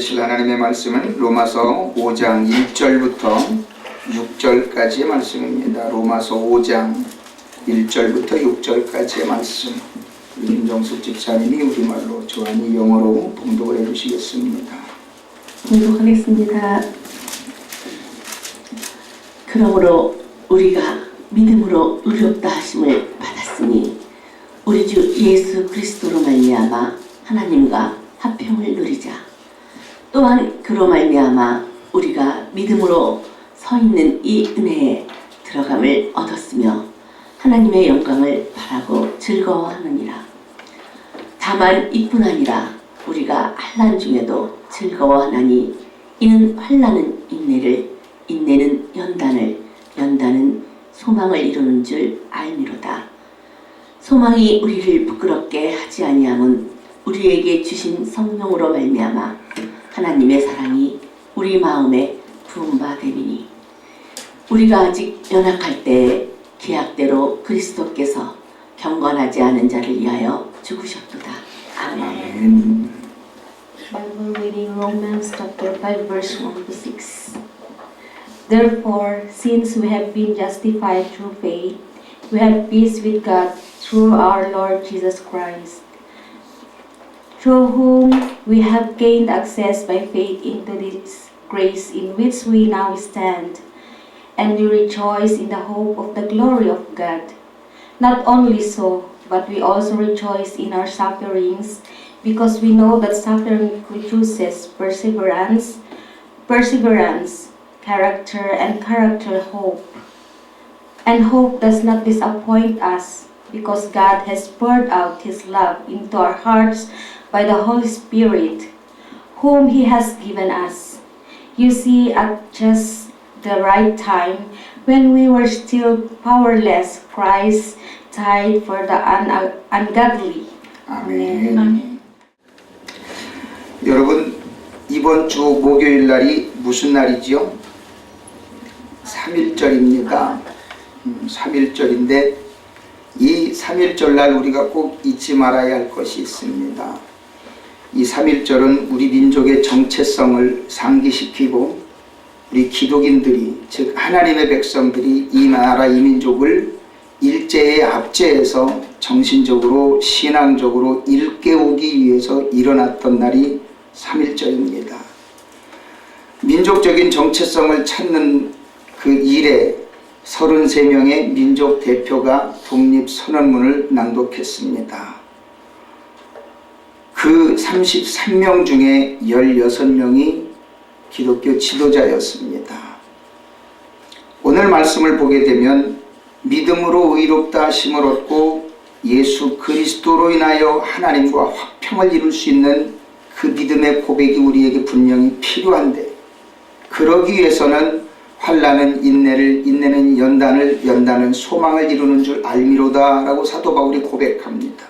받으실 하나님의 말씀은 로마서 5장 1절부터 6절까지의 말씀입니다. 로마서 5장 1절부터 6절까지의 말씀. 김정숙 집사님이 우리말로, 조한이 영어로 봉독을 해주시겠습니다. 봉독하겠습니다. 그러므로 우리가 믿음으로 의롭다 하심을 받았으니 우리 주 예수 그리스도로 말미암아 하나님과 화평을 누리자. 또한 그로 말미암아 우리가 믿음으로 서 있는 이 은혜에 들어감을 얻었으며 하나님의 영광을 바라고 즐거워하느니라. 다만 이뿐 아니라 우리가 환난 중에도 즐거워하나니 이는 환난은 인내를, 인내는 연단을, 연단은 소망을 이루는 줄 알미로다. 소망이 우리를 부끄럽게 하지 아니함은 우리에게 주신 성령으로 말미암아 하나님의 사랑이 우리 마음에 부은 바 됨이니 우리가 아직 연약할 때에 계약대로 그리스도께서 경건하지 않은 자를 위하여 죽으셨도다. 아멘. Bible reading Romans chapter 5 verse 1 to 6. Therefore, since we have been justified through faith, we have peace with God through our Lord Jesus Christ, through whom we have gained access by faith into this grace in which we now stand, and we rejoice in the hope of the glory of God. Not only so, but we also rejoice in our sufferings, because we know that suffering produces perseverance, character, and character hope. And hope does not disappoint us, because God has poured out His love into our hearts by the Holy Spirit, whom He has given us. You see, at just the right time, when we were still powerless, Christ died for the ungodly. 아멘. 여러분, 이번 주 목요일 날이 무슨 날이지요? 3.1절입니다. 3.1절인데 이 3.1절 날 우리가 꼭 잊지 말아야 할 것이 있습니다. 이 3.1절은 우리 민족의 정체성을 상기시키고 우리 기독인들이, 즉 하나님의 백성들이 이 나라 이 민족을 일제의 압제에서 정신적으로 신앙적으로 일깨우기 위해서 일어났던 날이 3.1절입니다. 민족적인 정체성을 찾는 그 일에 33명의 민족 대표가 독립선언문을 낭독했습니다. 그 33명 중에 16명이 기독교 지도자였습니다. 오늘 말씀을 보게 되면 믿음으로 의롭다 하심을 얻고 예수 그리스도로 인하여 하나님과 화평을 이룰 수 있는 그 믿음의 고백이 우리에게 분명히 필요한데, 그러기 위해서는 환난은 인내를, 인내는 연단을, 연단은 소망을 이루는 줄 알미로다 라고 사도 바울이 고백합니다.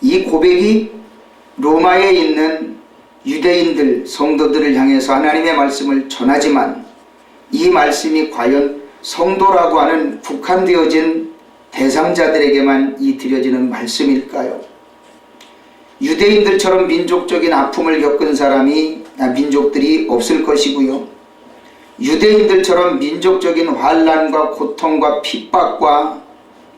이 고백이 로마에 있는 유대인들, 성도들을 향해서 하나님의 말씀을 전하지만 이 말씀이 과연 성도라고 하는 국한되어진 대상자들에게만 이 드려지는 말씀일까요? 유대인들처럼 민족적인 아픔을 겪은 민족들이 없을 것이고요. 유대인들처럼 민족적인 환난과 고통과 핍박과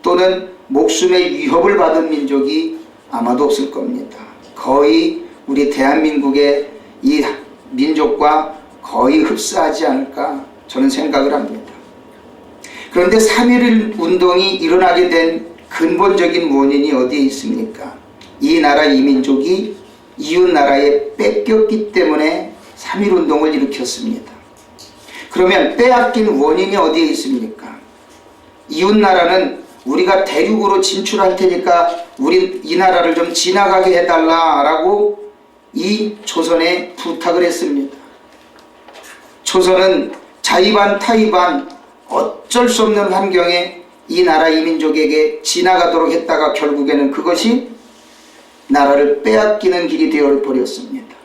또는 목숨의 위협을 받은 민족이 아마도 없을 겁니다. 거의 우리 대한민국의 이 민족과 거의 흡사하지 않을까 저는 생각을 합니다. 그런데 3.1 운동이 일어나게 된 근본적인 원인이 어디에 있습니까? 이 나라 이 민족이 이웃 나라에 뺏겼기 때문에 3.1 운동을 일으켰습니다. 그러면 빼앗긴 원인이 어디에 있습니까? 이웃 나라는 우리가 대륙으로 진출할 테니까 우리 이 나라를 좀 지나가게 해달라라고 이 조선에 부탁을 했습니다. 조선은 자의반 타의반 어쩔 수 없는 환경에 이 나라 이 민족에게 지나가도록 했다가 결국에는 그것이 나라를 빼앗기는 길이 되어버렸습니다.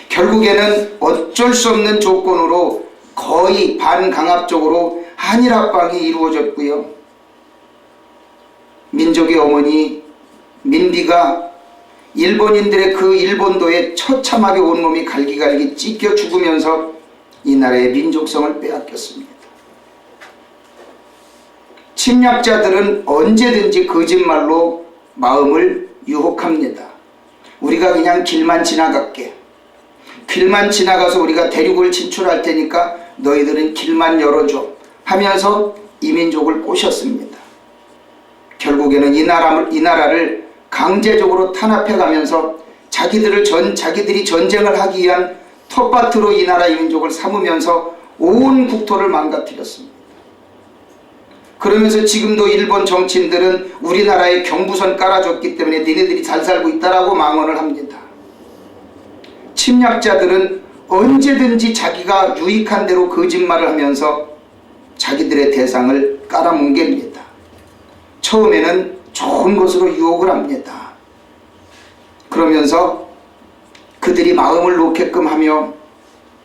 결국에는 어쩔 수 없는 조건으로 거의 반강압적으로 한일 합방이 이루어졌고요. 민족의 어머니 민비가 일본인들의 그 일본도에 처참하게 온몸이 갈기갈기 찢겨 죽으면서 이 나라의 민족성을 빼앗겼습니다. 침략자들은 언제든지 거짓말로 마음을 유혹합니다. 우리가 그냥 길만 지나갈게. 길만 지나가서 우리가 대륙을 진출할 테니까 너희들은 길만 열어줘 하면서 이 민족을 꼬셨습니다. 결국에는 이 나라를 강제적으로 탄압해가면서 자기들이 전쟁을 하기 위한 텃밭으로 이 나라 이 민족을 삼으면서 온 국토를 망가뜨렸습니다. 그러면서 지금도 일본 정치인들은 우리나라에 경부선 깔아줬기 때문에 니네들이 잘 살고 있다라고 망언을 합니다. 침략자들은 언제든지 자기가 유익한 대로 거짓말을 하면서 자기들의 대상을 깔아뭉갭니다. 처음에는 좋은 것으로 유혹을 합니다. 그러면서 그들이 마음을 놓게끔 하며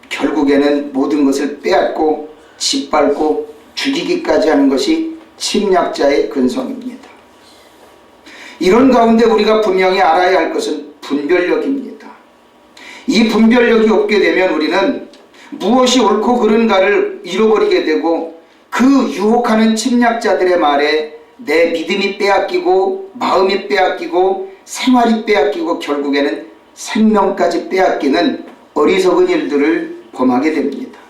결국에는 모든 것을 빼앗고 짓밟고 죽이기까지 하는 것이 침략자의 근성입니다. 이런 가운데 우리가 분명히 알아야 할 것은 분별력입니다. 이 분별력이 없게 되면 우리는 무엇이 옳고 그른가를 잃어버리게 되고 그 유혹하는 침략자들의 말에 내 믿음이 빼앗기고 마음이 빼앗기고 생활이 빼앗기고 결국에는 생명까지 빼앗기는 어리석은 일들을 범하게 됩니다.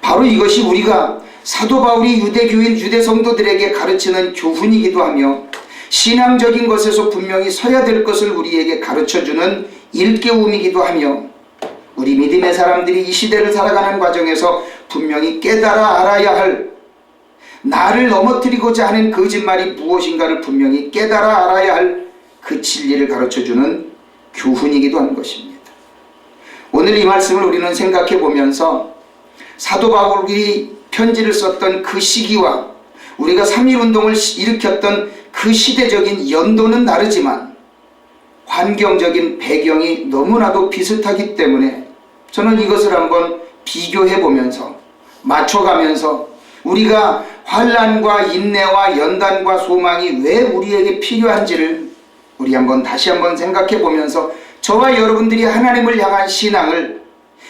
바로 이것이 우리가 사도 바울이 유대교인 유대 성도들에게 가르치는 교훈이기도 하며 신앙적인 것에서 분명히 서야 될 것을 우리에게 가르쳐주는 일깨움이기도 하며 우리 믿음의 사람들이 이 시대를 살아가는 과정에서 분명히 깨달아 알아야 할 나를 넘어뜨리고자 하는 거짓말이 무엇인가를 분명히 깨달아 알아야 할 그 진리를 가르쳐주는 교훈이기도 한 것입니다. 오늘 이 말씀을 우리는 생각해 보면서 사도 바울이 편지를 썼던 그 시기와 우리가 3.1운동을 일으켰던 그 시대적인 연도는 다르지만 환경적인 배경이 너무나도 비슷하기 때문에 저는 이것을 한번 비교해 보면서 맞춰가면서 우리가 환난과 인내와 연단과 소망이 왜 우리에게 필요한지를 우리 다시 한번 생각해 보면서 저와 여러분들이 하나님을 향한 신앙을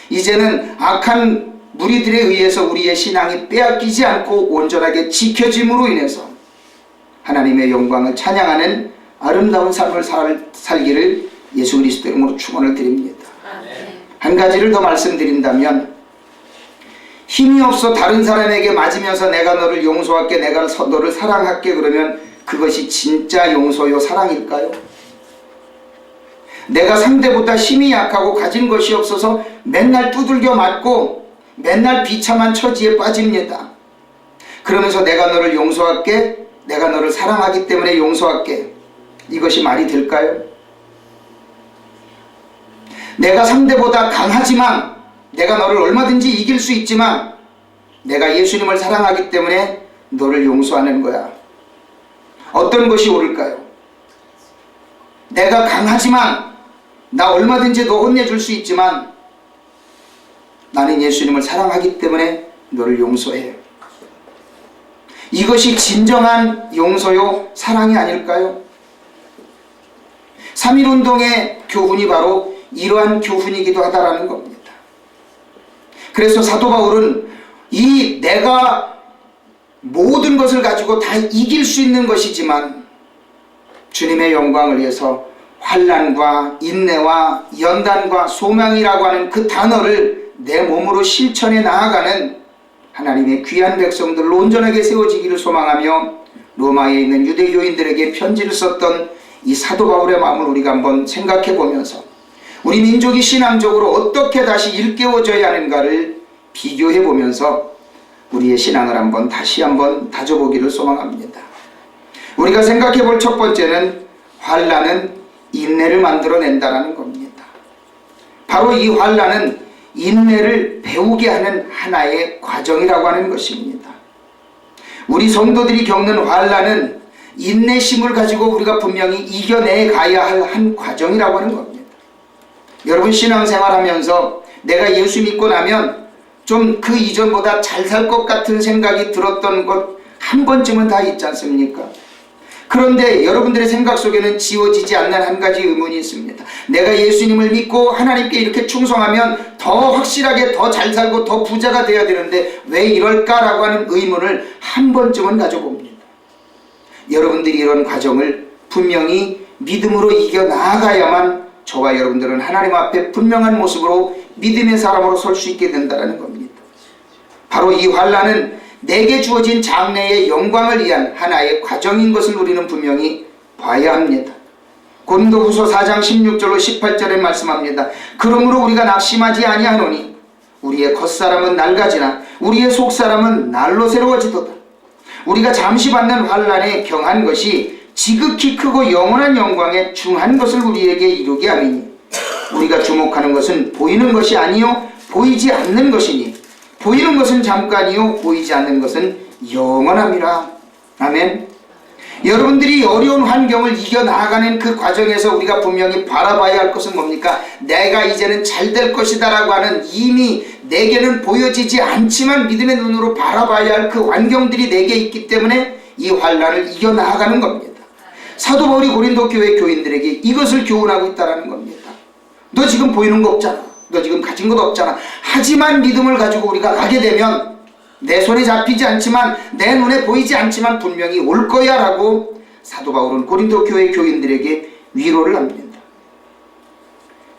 이제는 악한 무리들에 의해서 우리의 신앙이 빼앗기지 않고 온전하게 지켜짐으로 인해서 하나님의 영광을 찬양하는 아름다운 삶을 살기를 예수 그리스도 이름으로 축원을 드립니다. 한 가지를 더 말씀드린다면 힘이 없어 다른 사람에게 맞으면서 내가 너를 용서할게, 내가 너를 사랑할게 그러면 그것이 진짜 용서요 사랑일까요? 내가 상대보다 힘이 약하고 가진 것이 없어서 맨날 두들겨 맞고 맨날 비참한 처지에 빠집니다. 그러면서 내가 너를 용서할게, 내가 너를 사랑하기 때문에 용서할게. 이것이 말이 될까요? 내가 상대보다 강하지만 내가 너를 얼마든지 이길 수 있지만 내가 예수님을 사랑하기 때문에 너를 용서하는 거야. 어떤 것이 옳을까요? 내가 강하지만 나 얼마든지 너 혼내줄 수 있지만 나는 예수님을 사랑하기 때문에 너를 용서해. 이것이 진정한 용서요 사랑이 아닐까요? 3.1운동의 교훈이 바로 이러한 교훈이기도 하다라는 겁니다. 그래서 사도 바울은 이 내가 모든 것을 가지고 다 이길 수 있는 것이지만 주님의 영광을 위해서 환난과 인내와 연단과 소망이라고 하는 그 단어를 내 몸으로 실천해 나아가는 하나님의 귀한 백성들로 온전하게 세워지기를 소망하며 로마에 있는 유대교인들에게 편지를 썼던 이 사도 바울의 마음을 우리가 한번 생각해 보면서 우리 민족이 신앙적으로 어떻게 다시 일깨워져야 하는가를 비교해 보면서 우리의 신앙을 다시 한번 다져보기를 소망합니다. 우리가 생각해 볼 첫 번째는 환난은 인내를 만들어낸다는 겁니다. 바로 이 환난은 인내를 배우게 하는 하나의 과정이라고 하는 것입니다. 우리 성도들이 겪는 환난은 인내심을 가지고 우리가 분명히 이겨내 가야 할 한 과정이라고 하는 겁니다. 여러분 신앙생활하면서 내가 예수 믿고 나면 좀 그 이전보다 잘 살 것 같은 생각이 들었던 것 한 번쯤은 다 있지 않습니까? 그런데 여러분들의 생각 속에는 지워지지 않는 한 가지 의문이 있습니다. 내가 예수님을 믿고 하나님께 이렇게 충성하면 더 확실하게 더 잘 살고 더 부자가 되어야 되는데 왜 이럴까라고 하는 의문을 한 번쯤은 가져봅니다. 여러분들이 이런 과정을 분명히 믿음으로 이겨나가야만 저와 여러분들은 하나님 앞에 분명한 모습으로 믿음의 사람으로 설 수 있게 된다는 겁니다. 바로 이 환난은 내게 주어진 장래의 영광을 위한 하나의 과정인 것을 우리는 분명히 봐야 합니다. 고린도후서 4장 16절로 18절에 말씀합니다. 그러므로 우리가 낙심하지 아니하노니 우리의 겉사람은 낡아지나 우리의 속사람은 날로 새로워지도다. 우리가 잠시 받는 환난에 경한 것이 지극히 크고 영원한 영광에 중한 것을 우리에게 이루게 함이니 우리가 주목하는 것은 보이는 것이 아니요 보이지 않는 것이니 보이는 것은 잠깐이요 보이지 않는 것은 영원함이라. 아멘. 여러분들이 어려운 환경을 이겨나가는 그 과정에서 우리가 분명히 바라봐야 할 것은 뭡니까? 내가 이제는 잘 될 것이다 라고 하는 이미 내게는 보여지지 않지만 믿음의 눈으로 바라봐야 할 그 환경들이 내게 있기 때문에 이 환난을 이겨나가는 겁니다. 사도 바울이 고린도 교회 교인들에게 이것을 교훈하고 있다는 겁니다. 너 지금 보이는 거 없잖아. 너 지금 가진 것도 없잖아. 하지만 믿음을 가지고 우리가 가게 되면 내 손에 잡히지 않지만 내 눈에 보이지 않지만 분명히 올 거야 라고 사도 바울은 고린도 교회 교인들에게 위로를 합니다.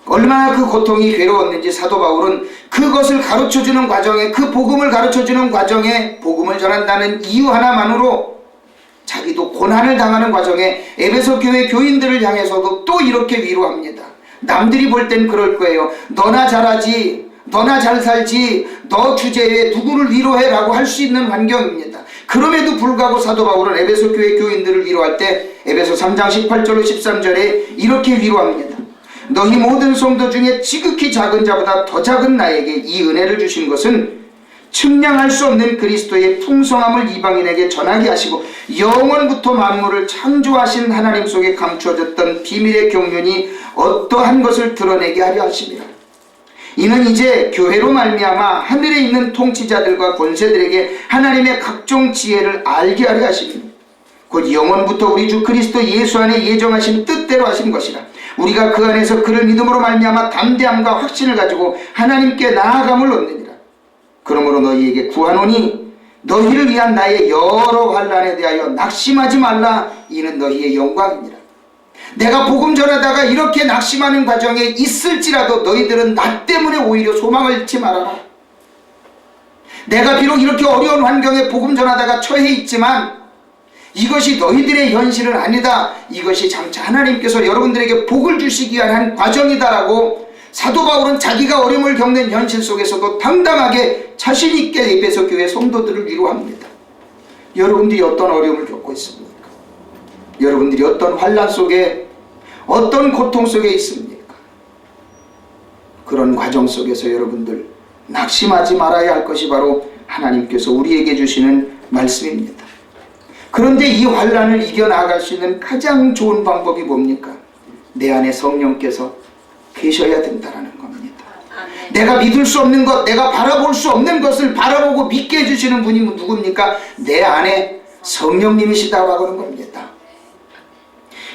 얼마나 그 고통이 괴로웠는지 사도 바울은 그것을 가르쳐주는 과정에 그 복음을 가르쳐주는 과정에 복음을 전한다는 이유 하나만으로 자기도 고난을 당하는 과정에 에베소 교회 교인들을 향해서도 또 이렇게 위로합니다. 남들이 볼 땐 그럴 거예요. 너나 잘하지, 너나 잘 살지, 너 주제에 누구를 위로해 라고 할 수 있는 환경입니다. 그럼에도 불구하고 사도 바울은 에베소 교회 교인들을 위로할 때 에베소 3장 18절로 13절에 이렇게 위로합니다. 너희 모든 성도 중에 지극히 작은 자보다 더 작은 나에게 이 은혜를 주신 것은 측량할 수 없는 그리스도의 풍성함을 이방인에게 전하게 하시고 영원부터 만물을 창조하신 하나님 속에 감추어졌던 비밀의 경륜이 어떠한 것을 드러내게 하려 하심이라. 이는 이제 교회로 말미암아 하늘에 있는 통치자들과 권세들에게 하나님의 각종 지혜를 알게 하려 하심이니 곧 영원부터 우리 주 그리스도 예수 안에 예정하신 뜻대로 하신 것이라. 우리가 그 안에서 그를 믿음으로 말미암아 담대함과 확신을 가지고 하나님께 나아감을 얻느니라. 그러므로 너희에게 구하노니 너희를 위한 나의 여러 환난에 대하여 낙심하지 말라. 이는 너희의 영광이니라. 내가 복음 전하다가 이렇게 낙심하는 과정에 있을지라도 너희들은 나 때문에 오히려 소망을 잃지 말아라. 내가 비록 이렇게 어려운 환경에 복음 전하다가 처해 있지만 이것이 너희들의 현실은 아니다. 이것이 장차 하나님께서 여러분들에게 복을 주시기 위한 한 과정이다라고 사도 바울은 자기가 어려움을 겪는 현실 속에서도 당당하게 자신 있게 에베소 교회 성도들을 위로합니다. 여러분들이 어떤 어려움을 겪고 있습니까? 여러분들이 어떤 환난 속에 어떤 고통 속에 있습니까? 그런 과정 속에서 여러분들 낙심하지 말아야 할 것이 바로 하나님께서 우리에게 주시는 말씀입니다. 그런데 이 환난을 이겨나갈 수 있는 가장 좋은 방법이 뭡니까? 내 안에 성령께서 계셔야 된다는 겁니다. 내가 믿을 수 없는 것, 내가 바라볼 수 없는 것을 바라보고 믿게 해주시는 분이 누굽니까? 내 안에 성령님이시다고 하는 겁니다.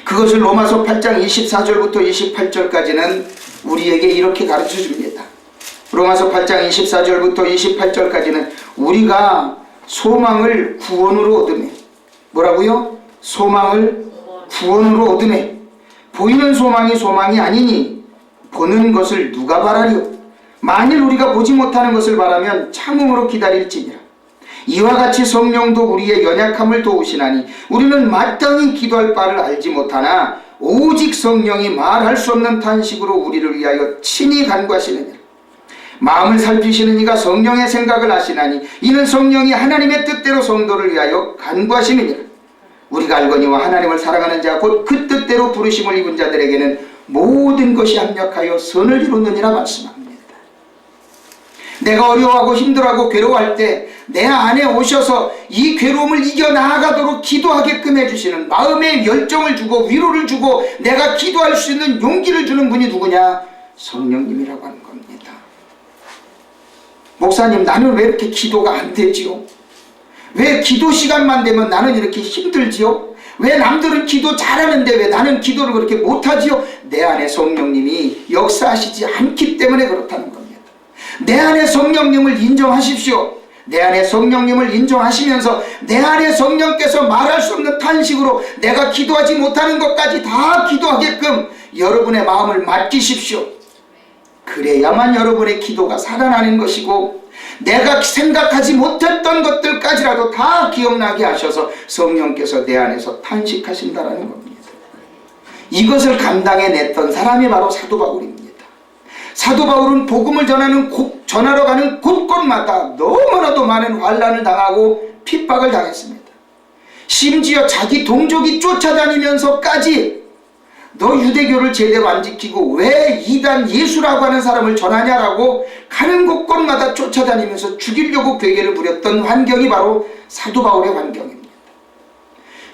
그것을 로마서 8장 24절부터 28절까지는 우리에게 이렇게 가르쳐 줍니다. 로마서 8장 24절부터 28절까지는 우리가 소망을 구원으로 얻으며, 뭐라고요? 소망을 구원으로 얻으며 보이는 소망이 소망이 아니니 보는 것을 누가 바라리요? 만일 우리가 보지 못하는 것을 바라면 참음으로 기다릴지니라. 이와 같이 성령도 우리의 연약함을 도우시나니 우리는 마땅히 기도할 바를 알지 못하나 오직 성령이 말할 수 없는 탄식으로 우리를 위하여 친히 간구하시느니라. 마음을 살피시는 이가 성령의 생각을 아시나니 이는 성령이 하나님의 뜻대로 성도를 위하여 간구하시느니라. 우리가 알거니와 하나님을 사랑하는 자 곧 그 뜻대로 부르심을 입은 자들에게는 모든 것이 합력하여 선을 이루느니라 말씀합니다. 내가 어려워하고 힘들어하고 괴로워할 때 내 안에 오셔서 이 괴로움을 이겨나가도록 기도하게끔 해주시는 마음의 열정을 주고 위로를 주고 내가 기도할 수 있는 용기를 주는 분이 누구냐? 성령님이라고 하는 겁니다. 목사님, 나는 왜 이렇게 기도가 안 되지요? 왜 기도 시간만 되면 나는 이렇게 힘들지요? 왜 남들은 기도 잘하는데 왜 나는 기도를 그렇게 못하지요? 내 안에 성령님이 역사하시지 않기 때문에 그렇다는 겁니다. 내 안에 성령님을 인정하십시오. 내 안에 성령님을 인정하시면서 내 안에 성령께서 말할 수 없는 탄식으로 내가 기도하지 못하는 것까지 다 기도하게끔 여러분의 마음을 맡기십시오. 그래야만 여러분의 기도가 살아나는 것이고 내가 생각하지 못했던 것들까지라도 다 기억나게 하셔서 성령께서 내 안에서 탄식하신다라는 겁니다. 이것을 감당해냈던 사람이 바로 사도 바울입니다. 사도 바울은 복음을 전하러 가는 곳곳마다 너무나도 많은 환난을 당하고 핍박을 당했습니다. 심지어 자기 동족이 쫓아다니면서까지 너 유대교를 제대로 안 지키고 왜 이단 예수라고 하는 사람을 전하냐라고 가는 곳곳마다 쫓아다니면서 죽이려고 괴계를 부렸던 환경이 바로 사도 바울의 환경입니다.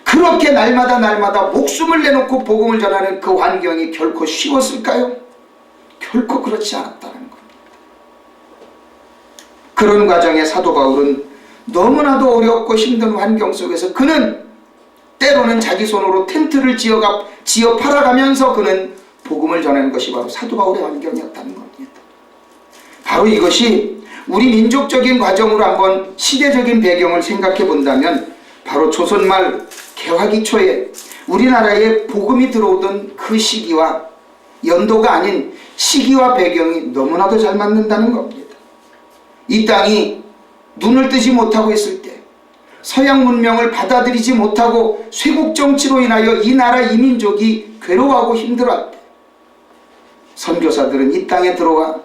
그렇게 날마다 목숨을 내놓고 복음을 전하는 그 환경이 결코 쉬웠을까요? 결코 그렇지 않았다는 겁니다. 그런 과정에 사도 바울은 너무나도 어렵고 힘든 환경 속에서 그는 때로는 자기 손으로 텐트를 지어 팔아가면서 그는 복음을 전하는 것이 바로 사도 바울의 환경이었다는 겁니다. 바로 이것이 우리 민족적인 과정으로 한번 시대적인 배경을 생각해 본다면 바로 조선말 개화기 초에 우리나라에 복음이 들어오던 그 시기와 연도가 아닌 시기와 배경이 너무나도 잘 맞는다는 겁니다. 이 땅이 눈을 뜨지 못하고 있을 때 서양 문명을 받아들이지 못하고 쇄국 정치로 인하여 이 나라 이 민족이 괴로워하고 힘들어할 때 선교사들은 이 땅에 들어와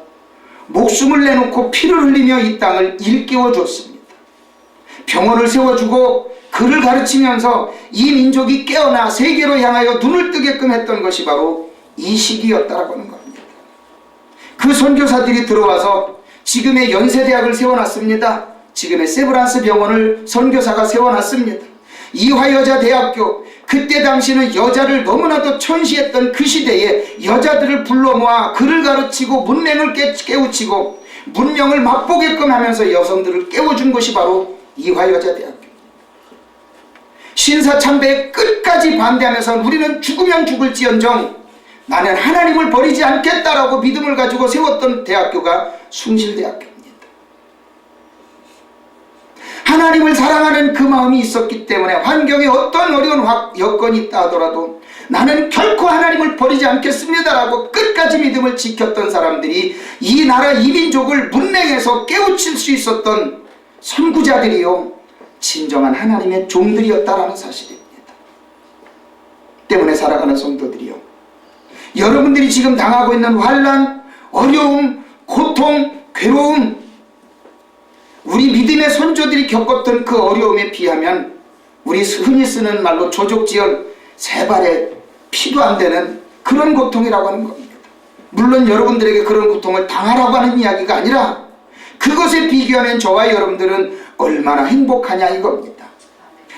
목숨을 내놓고 피를 흘리며 이 땅을 일깨워 줬습니다. 병원을 세워주고 글을 가르치면서 이 민족이 깨어나 세계로 향하여 눈을 뜨게끔 했던 것이 바로 이 시기였다라고 하는 겁니다. 그 선교사들이 들어와서 지금의 연세대학을 세워놨습니다. 지금의 세브란스 병원을 선교사가 세워놨습니다. 이화여자대학교, 그때 당시는 여자를 너무나도 천시했던 그 시대에 여자들을 불러 모아 글을 가르치고 문맹을 깨우치고 문명을 맛보게끔 하면서 여성들을 깨워준 것이 바로 이화여자대학교. 신사참배에 끝까지 반대하면서 우리는 죽으면 죽을지언정 나는 하나님을 버리지 않겠다라고 믿음을 가지고 세웠던 대학교가 숭실대학교입니다. 하나님을 사랑하는 그 마음이 있었기 때문에 환경에 어떤 어려운 여건이 있다 하더라도 나는 결코 하나님을 버리지 않겠습니다라고 끝까지 믿음을 지켰던 사람들이 이 나라 이 민족을 문맹에서 깨우칠 수 있었던 선구자들이요 진정한 하나님의 종들이었다라는 사실입니다. 때문에 살아가는 성도들이요, 여러분들이 지금 당하고 있는 환난, 어려움, 고통, 괴로움, 우리 믿음의 선조들이 겪었던 그 어려움에 비하면 우리 흔히 쓰는 말로 조족지혈, 세 발에 피도 안 되는 그런 고통이라고 하는 겁니다. 물론 여러분들에게 그런 고통을 당하라고 하는 이야기가 아니라 그것에 비교하면 저와 여러분들은 얼마나 행복하냐 이겁니다.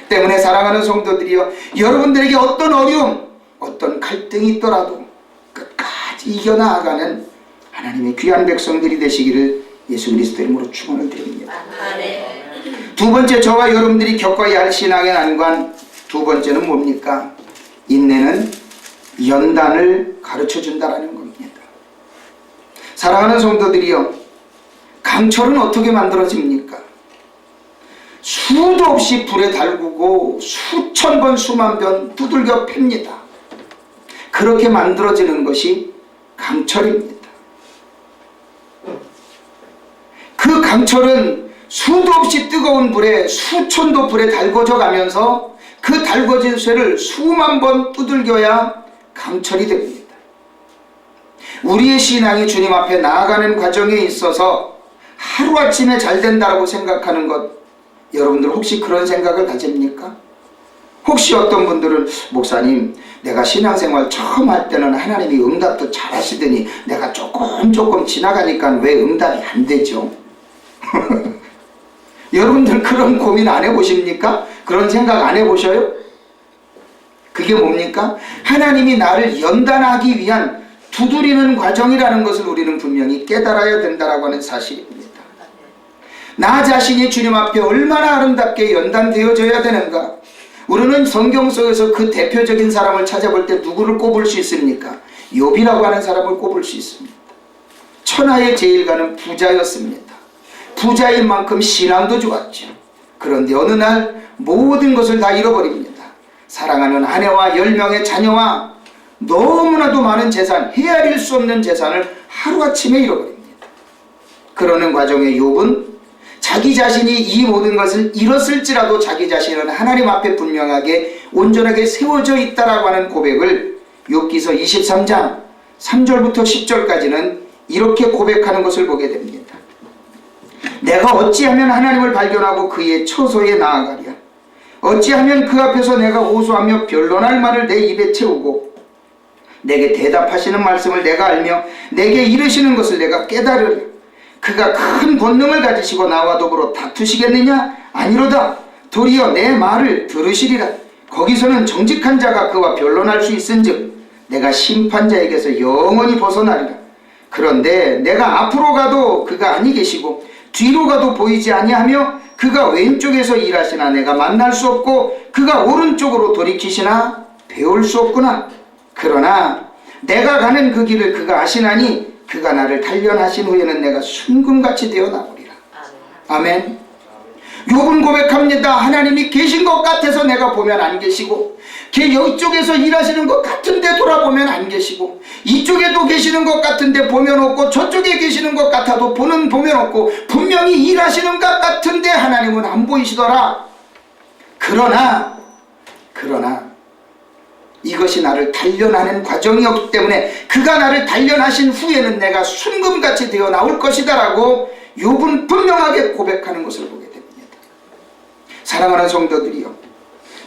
때문에 사랑하는 성도들이여, 여러분들에게 어떤 어려움, 어떤 갈등이 있더라도 끝까지 이겨나가는 하나님의 귀한 백성들이 되시기를 예수 그리스도 이름으로 축원을 드립니다. 두 번째, 저와 여러분들이 겪어야 할 신앙의 난관 두 번째는 뭡니까? 인내는 연단을 가르쳐준다라는 겁니다. 사랑하는 성도들이여, 강철은 어떻게 만들어집니까? 수도 없이 불에 달구고 수천 번 수만 번 두들겨 팹니다. 그렇게 만들어지는 것이 강철입니다. 그 강철은 수도 없이 뜨거운 불에 수천도 불에 달궈져 가면서 그 달궈진 쇠를 수만 번 두들겨야 강철이 됩니다. 우리의 신앙이 주님 앞에 나아가는 과정에 있어서 하루아침에 잘 된다고 생각하는 것, 여러분들 혹시 그런 생각을 가집니까? 혹시 어떤 분들은 목사님, 내가 신앙생활 처음 할 때는 하나님이 응답도 잘 하시더니 내가 조금 지나가니까 왜 응답이 안 되죠? 여러분들 그런 고민 안 해보십니까? 그런 생각 안 해보셔요? 그게 뭡니까? 하나님이 나를 연단하기 위한 두드리는 과정이라는 것을 우리는 분명히 깨달아야 된다라고 하는 사실입니다. 나 자신이 주님 앞에 얼마나 아름답게 연단되어져야 되는가, 우리는 성경 속에서 그 대표적인 사람을 찾아볼 때 누구를 꼽을 수 있습니까? 욥이라고 하는 사람을 꼽을 수 있습니다. 천하의 제일가는 부자였습니다. 부자인 만큼 신앙도 좋았죠. 그런데 어느 날 모든 것을 다 잃어버립니다. 사랑하는 아내와 10명의 자녀와 너무나도 많은 재산, 헤아릴 수 없는 재산을 하루아침에 잃어버립니다. 그러는 과정에 욥은 자기 자신이 이 모든 것을 잃었을지라도 자기 자신은 하나님 앞에 분명하게 온전하게 세워져 있다라고 하는 고백을 욥기서 23장 3절부터 10절까지는 이렇게 고백하는 것을 보게 됩니다. 내가 어찌하면 하나님을 발견하고 그의 처소에 나아가랴. 어찌하면 그 앞에서 내가 호소하며 변론할 말을 내 입에 채우고 내게 대답하시는 말씀을 내가 알며 내게 이르시는 것을 내가 깨달으랴. 그가 큰 권능을 가지시고 나와 더불어 다투시겠느냐? 아니로다. 도리어 내 말을 들으시리라. 거기서는 정직한 자가 그와 변론할 수 있은즉 내가 심판자에게서 영원히 벗어나리라. 그런데 내가 앞으로 가도 그가 아니 계시고 뒤로 가도 보이지 아니하며 그가 왼쪽에서 일하시나 내가 만날 수 없고 그가 오른쪽으로 돌이키시나 배울 수 없구나. 그러나 내가 가는 그 길을 그가 아시나니 그가 나를 단련하신 후에는 내가 순금같이 되어 나오리라. 아멘. 욥은 고백합니다. 하나님이 계신 것 같아서 내가 보면 안 계시고 이쪽에서 일하시는 것 같은데 돌아보면 안 계시고 이쪽에도 계시는 것 같은데 보면 없고 저쪽에 계시는 것 같아도 보면 없고 분명히 일하시는 것 같은데 하나님은 안 보이시더라. 그러나 이것이 나를 단련하는 과정이었기 때문에 그가 나를 단련하신 후에는 내가 순금같이 되어 나올 것이다 라고 욥은 분명하게 고백하는 것을 보게 됩니다. 사랑하는 성도들이요,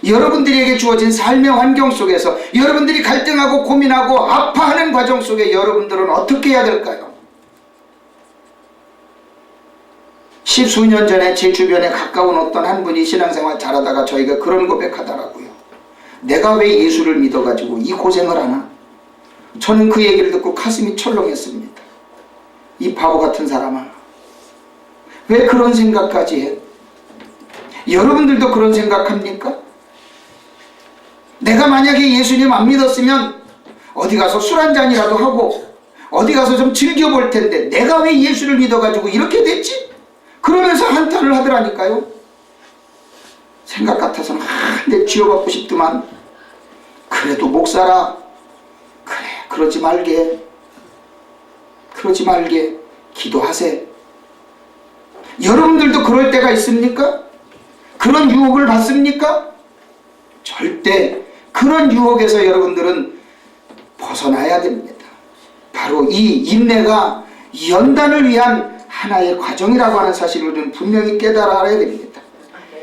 여러분들에게 주어진 삶의 환경 속에서 여러분들이 갈등하고 고민하고 아파하는 과정 속에 여러분들은 어떻게 해야 될까요? 십수년 전에 제 주변에 가까운 어떤 한 분이 신앙생활 잘하다가 저희가 그런 고백하더라고요. 내가 왜 예수를 믿어가지고 이 고생을 하나? 저는 그 얘기를 듣고 가슴이 철렁했습니다. 이 바보 같은 사람아, 왜 그런 생각까지 해? 여러분들도 그런 생각합니까? 내가 만약에 예수님 안 믿었으면 어디 가서 술 한잔이라도 하고 어디 가서 좀 즐겨볼 텐데 내가 왜 예수를 믿어가지고 이렇게 됐지? 그러면서 한탄을 하더라니까요. 생각 같아서는 내 쥐어받고 싶더만 그래도 목사라, 그래 그러지 말게 기도하세. 여러분들도 그럴 때가 있습니까? 그런 유혹을 받습니까? 절대 그런 유혹에서 여러분들은 벗어나야 됩니다. 바로 이 인내가 연단을 위한 하나의 과정이라고 하는 사실을 우리는 분명히 깨달아야 됩니다.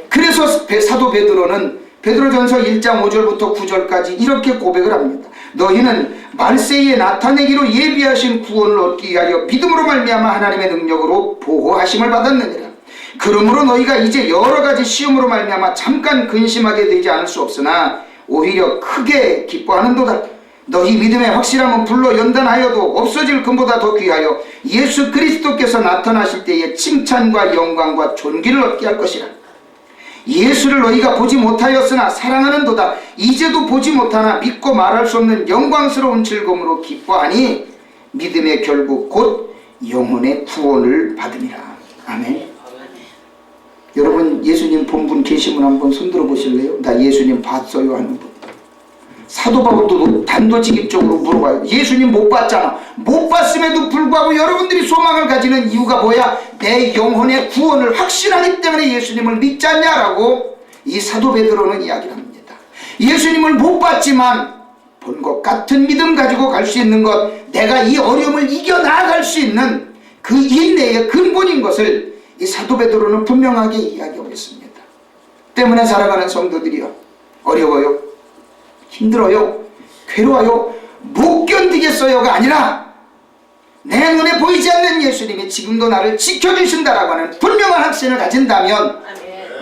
그래서 사도 베드로는 베드로전서 1장 5절부터 9절까지 이렇게 고백을 합니다. 너희는 말세에 나타내기로 예비하신 구원을 얻기 위하여 믿음으로 말미암아 하나님의 능력으로 보호하심을 받았느니라. 그러므로 너희가 이제 여러 가지 시험으로 말미암아 잠깐 근심하게 되지 않을 수 없으나 오히려 크게 기뻐하는도다. 너희 믿음의 확실함은 불로 연단하여도 없어질 금보다 더 귀하여 예수 그리스도께서 나타나실 때에 칭찬과 영광과 존귀를 얻게 할 것이라. 예수를 너희가 보지 못하였으나 사랑하는도다. 이제도 보지 못하나 믿고 말할 수 없는 영광스러운 즐거움으로 기뻐하니 믿음의 결국 곧 영혼의 구원을 받음이라. 아멘. 여러분 예수님 본 분 계시면 한번 손들어 보실래요? 나 예수님 봤어요 하는 분. 사도 바울도 단도직입적으로 물어봐요. 예수님 못 봤잖아. 못 봤음에도 불구하고 여러분들이 소망을 가지는 이유가 뭐야? 내 영혼의 구원을 확신하기 때문에 예수님을 믿지 않냐라고 이 사도 베드로는 이야기를 합니다. 예수님을 못 봤지만 본 것 같은 믿음 가지고 갈 수 있는 것, 내가 이 어려움을 이겨나갈 수 있는 그 인내의 근본인 것을 이 사도 베드로는 분명하게 이야기하고 있습니다. 때문에 살아가는 성도들이요, 어려워요, 힘들어요, 괴로워요, 못 견디겠어요가 아니라 내 눈에 보이지 않는 예수님이 지금도 나를 지켜주신다라고 하는 분명한 확신을 가진다면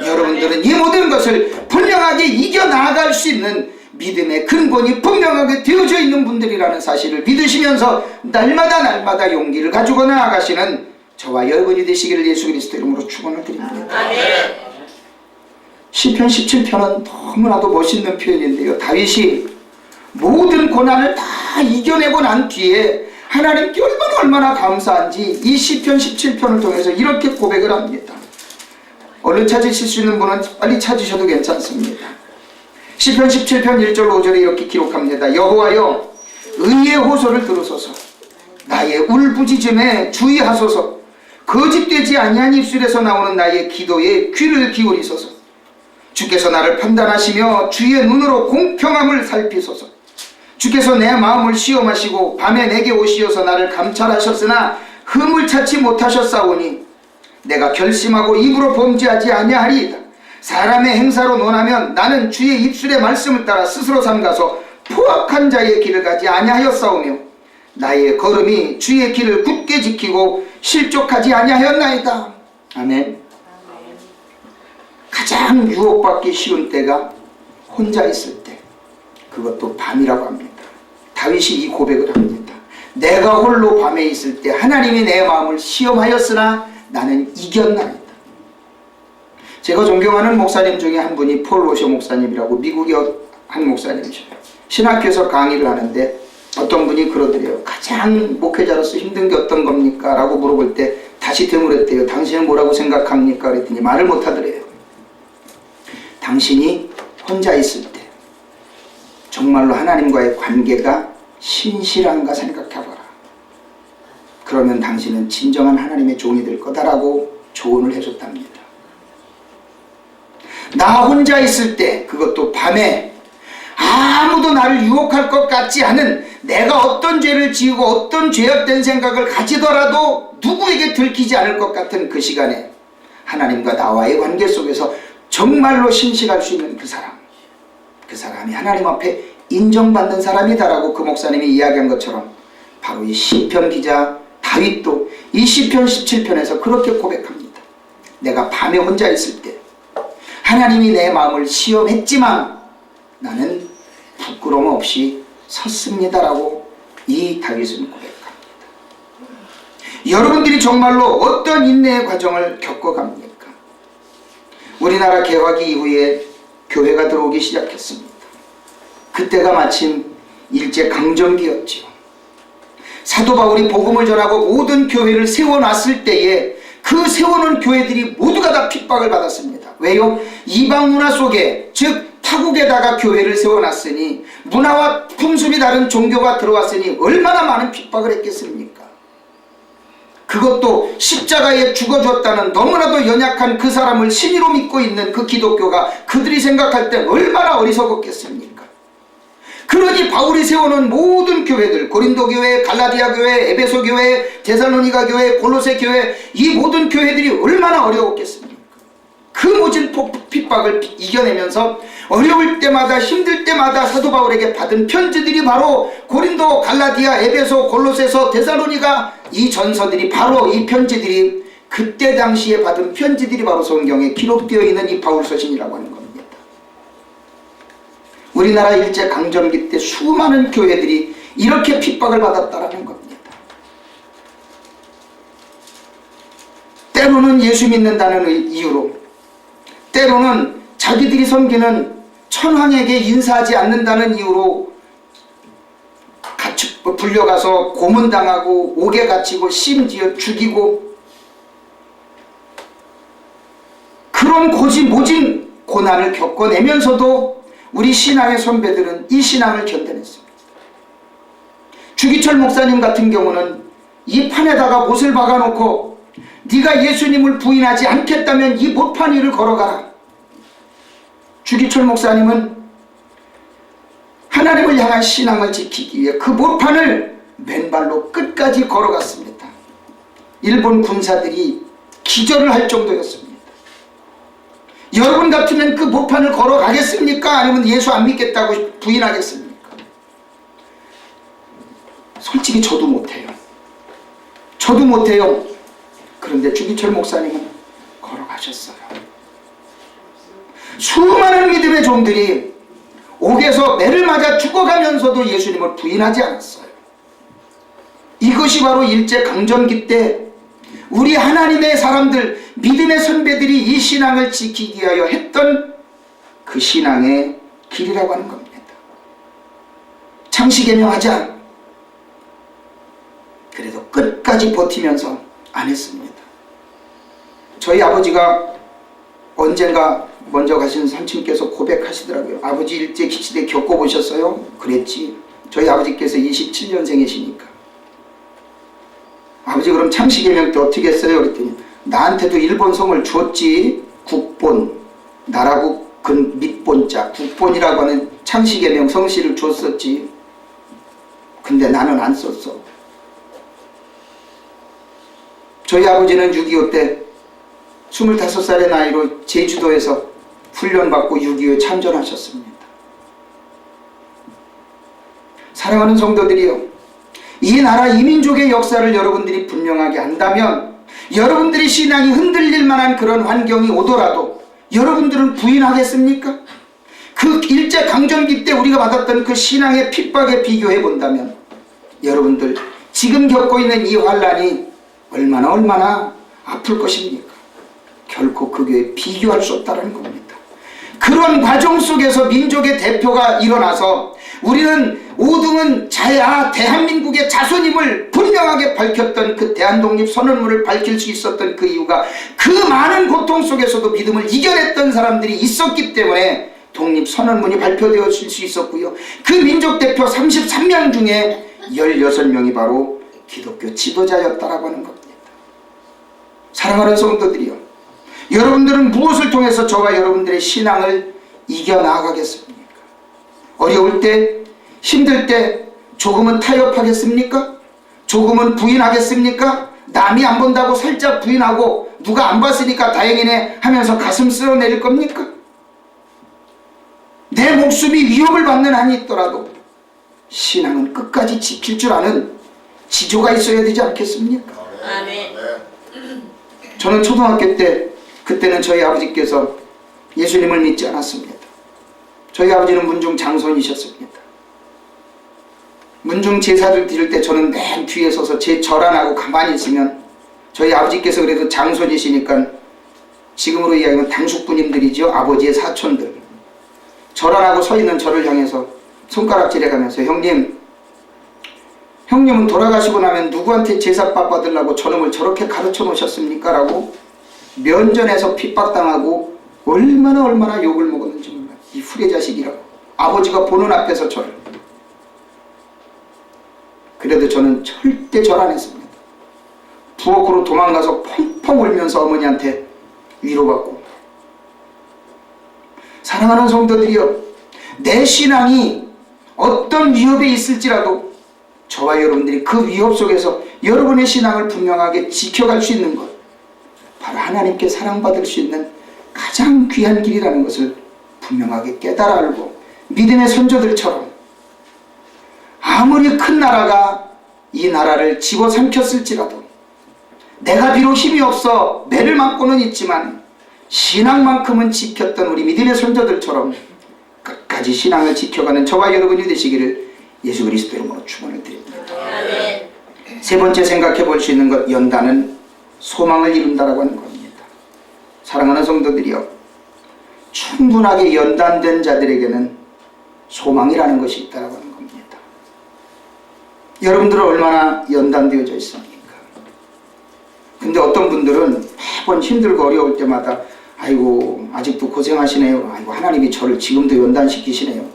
여러분들은 이 모든 것을 분명하게 이겨나갈 수 있는 믿음의 근본이 분명하게 되어져 있는 분들이라는 사실을 믿으시면서 날마다 용기를 가지고 나아가시는 저와 여러분이 되시기를 예수 그리스도 이름으로 축원을 드립니다. 시편 17편은 너무나도 멋있는 표현인데요. 다윗이 모든 고난을 다 이겨내고 난 뒤에 하나님께 얼마나 감사한지 이 시편 17편을 통해서 이렇게 고백을 합니다. 얼른 찾으실 수 있는 분은 빨리 찾으셔도 괜찮습니다. 시편 17편 1절 5절에 이렇게 기록합니다. 여호와여 의의 호소를 들으소서. 나의 울부짖음에 주의하소서. 거짓되지 아니한 입술에서 나오는 나의 기도에 귀를 기울이소서. 주께서 나를 판단하시며 주의 눈으로 공평함을 살피소서. 주께서 내 마음을 시험하시고 밤에 내게 오시어서 나를 감찰하셨으나 흠을 찾지 못하셨사오니 내가 결심하고 입으로 범죄하지 아니하리이다. 사람의 행사로 논하면 나는 주의 입술의 말씀을 따라 스스로 삼가서 포악한 자의 길을 가지 아니하였사오며 나의 걸음이 주의 길을 굳게 지키고 실족하지 아니하였나이다. 아멘. 가장 유혹받기 쉬운 때가 혼자 있을 때, 그것도 밤이라고 합니다. 다윗이 이 고백을 합니다. 내가 홀로 밤에 있을 때 하나님이 내 마음을 시험하였으나 나는 이겼나이다. 제가 존경하는 목사님 중에 한 분이 폴 로셔 목사님이라고 미국의 한 목사님이셔요. 신학교에서 강의를 하는데 어떤 분이 그러더래요. 가장 목회자로서 힘든 게 어떤 겁니까? 라고 물어볼 때 다시 되물었대요. 당신은 뭐라고 생각합니까? 그랬더니 말을 못하더래요. 당신이 혼자 있을 때 정말로 하나님과의 관계가 신실한가 생각해봐라. 그러면 당신은 진정한 하나님의 종이 될 거다라고 조언을 해줬답니다. 나 혼자 있을 때, 그것도 밤에 아무도 나를 유혹할 것 같지 않은, 내가 어떤 죄를 지우고 어떤 죄악된 생각을 가지더라도 누구에게 들키지 않을 것 같은 그 시간에 하나님과 나와의 관계 속에서 정말로 신실할 수 있는 그 사람이 하나님 앞에 인정받는 사람이다라고 그 목사님이 이야기한 것처럼 바로 이 시편 기자 다윗도 이 시편 17편에서 그렇게 고백합니다. 내가 밤에 혼자 있을 때 하나님이 내 마음을 시험했지만 나는 부끄러움 없이 섰습니다라고 이 다윗은 고백합니다. 여러분들이 정말로 어떤 인내의 과정을 겪어갑니까? 우리나라 개화기 이후에 교회가 들어오기 시작했습니다. 그때가 마침 일제강점기였죠. 사도 바울이 복음을 전하고 모든 교회를 세워놨을 때에 그 세워놓은 교회들이 모두가 다 핍박을 받았습니다. 왜요? 이방 문화 속에, 즉 타국에다가 교회를 세워놨으니 문화와 풍습이 다른 종교가 들어왔으니 얼마나 많은 핍박을 했겠습니까? 그것도 십자가에 죽어줬다는 너무나도 연약한 그 사람을 신이로 믿고 있는 그 기독교가 그들이 생각할 땐 얼마나 어리석었겠습니까? 그러니 바울이 세워놓은 모든 교회들, 고린도 교회, 갈라디아 교회, 에베소 교회, 데살로니가 교회, 골로새 교회, 이 모든 교회들이 얼마나 어려웠겠습니까? 그 모진 핍박을 이겨내면서 어려울 때마다 힘들 때마다 사도 바울에게 받은 편지들이 바로 고린도, 갈라디아, 에베소, 골로새서, 데살로니가, 이 전서들이 바로 이 편지들이 그때 당시에 받은 편지들이 바로 성경에 기록되어 있는 이 바울서신이라고 하는 겁니다. 우리나라 일제강점기 때 수많은 교회들이 이렇게 핍박을 받았다라는 겁니다. 때로는 예수 믿는다는 이유로, 때로는 자기들이 섬기는 천황에게 인사하지 않는다는 이유로 불려가서 고문당하고 옥에 갇히고 심지어 죽이고, 그런 모진 고난을 겪어내면서도 우리 신앙의 선배들은 이 신앙을 견뎌냈습니다. 주기철 목사님 같은 경우는 이 판에다가 못을 박아놓고 네가 예수님을 부인하지 않겠다면 이 못판 위를 걸어가라. 주기철 목사님은 하나님을 향한 신앙을 지키기 위해 그 못판을 맨발로 끝까지 걸어갔습니다. 일본 군사들이 기절을 할 정도였습니다. 여러분 같으면 그 못판을 걸어가겠습니까? 아니면 예수 안 믿겠다고 부인하겠습니까? 솔직히 저도 못해요. 그런데 주기철 목사님은 걸어가셨어요. 수많은 믿음의 종들이 옥에서 매를 맞아 죽어가면서도 예수님을 부인하지 않았어요. 이것이 바로 일제강점기 때 우리 하나님의 사람들, 믿음의 선배들이 이 신앙을 지키기 위하여 했던 그 신앙의 길이라고 하는 겁니다. 창시개명하자. 그래도 끝까지 버티면서 안 했습니다. 저희 아버지가 언젠가 먼저 가신 삼촌께서 고백하시더라고요. 아버지 일제시대 겪어보셨어요? 그랬지. 저희 아버지께서 27년생이시니까. 아버지 그럼 창시개명 때 어떻게 했어요? 그랬더니 나한테도 일본 성을 줬지. 국본, 나라국 밑본자, 국본이라고 하는 창시개명 성씨를 줬었지. 근데 나는 안 썼어. 저희 아버지는 6.25 때 25살의 나이로 제주도에서 훈련받고 6.25에 참전하셨습니다. 사랑하는 성도들이요, 이 나라 이민족의 역사를 여러분들이 분명하게 안다면 여러분들의 신앙이 흔들릴 만한 그런 환경이 오더라도 여러분들은 부인하겠습니까? 그 일제강점기 때 우리가 받았던 그 신앙의 핍박에 비교해 본다면 여러분들 지금 겪고 있는 이 환란이 얼마나 아플 것입니까? 결코 그게 비교할 수 없다는 겁니다. 그런 과정 속에서 민족의 대표가 일어나서 우리는 오등은 대한민국의 자손임을 분명하게 밝혔던 그 대한독립선언문을 밝힐 수 있었던 그 이유가 그 많은 고통 속에서도 믿음을 이겨냈던 사람들이 있었기 때문에 독립선언문이 발표되었을 수 있었고요. 그 민족 대표 33명 중에 16명이 바로 기독교 지도자였다라고 하는 겁니다. 사랑하는 성도들이요, 여러분들은 무엇을 통해서 저와 여러분들의 신앙을 이겨나가겠습니까? 어려울 때, 힘들 때 조금은 타협하겠습니까? 조금은 부인하겠습니까? 남이 안 본다고 살짝 부인하고 누가 안 봤으니까 다행이네 하면서 가슴 쓸어내릴 겁니까? 내 목숨이 위협을 받는 한이 있더라도 신앙은 끝까지 지킬 줄 아는 지조가 있어야 되지 않겠습니까? 아멘. 저는 초등학교 때, 그때는 저희 아버지께서 예수님을 믿지 않았습니다. 저희 아버지는 문중 장손이셨습니다. 문중 제사를 드릴 때 저는 맨 뒤에 서서 제 절 안 하고 가만히 있으면 저희 아버지께서 그래도 장손이시니까 지금으로 이야기하면 당숙부님들이죠. 아버지의 사촌들. 절 안 하고 서 있는 저를 향해서 손가락질해 가면서 형님은 돌아가시고 나면 누구한테 제사밥 받으려고 저놈을 저렇게 가르쳐 놓으셨습니까? 라고 면전에서 핍박당하고 얼마나 욕을 먹었는지 몰라요. 이 후레자식이라고. 아버지가 보는 앞에서 저를. 그래도 저는 절대 절 안 했습니다. 부엌으로 도망가서 펑펑 울면서 어머니한테 위로받고. 사랑하는 성도들이여, 내 신앙이 어떤 위협에 있을지라도 저와 여러분들이 그 위협 속에서 여러분의 신앙을 분명하게 지켜갈 수 있는 것, 바로 하나님께 사랑받을 수 있는 가장 귀한 길이라는 것을 분명하게 깨달아 알고, 믿음의 선조들처럼 아무리 큰 나라가 이 나라를 집어삼켰을지라도 내가 비록 힘이 없어 매를 맞고는 있지만 신앙만큼은 지켰던 우리 믿음의 선조들처럼 끝까지 신앙을 지켜가는 저와 여러분이 되시기를 예수 그리스도 이름으로 축원을 드립니다. 아멘. 세 번째 생각해 볼 수 있는 것, 연단은 소망을 이룬다라고 하는 겁니다. 사랑하는 성도들이여, 충분하게 연단된 자들에게는 소망이라는 것이 있다라고 하는 겁니다. 여러분들은 얼마나 연단되어져 있습니까? 근데 어떤 분들은 매번 힘들고 어려울 때마다 아이고 아직도 고생하시네요. 아이고 하나님이 저를 지금도 연단시키시네요.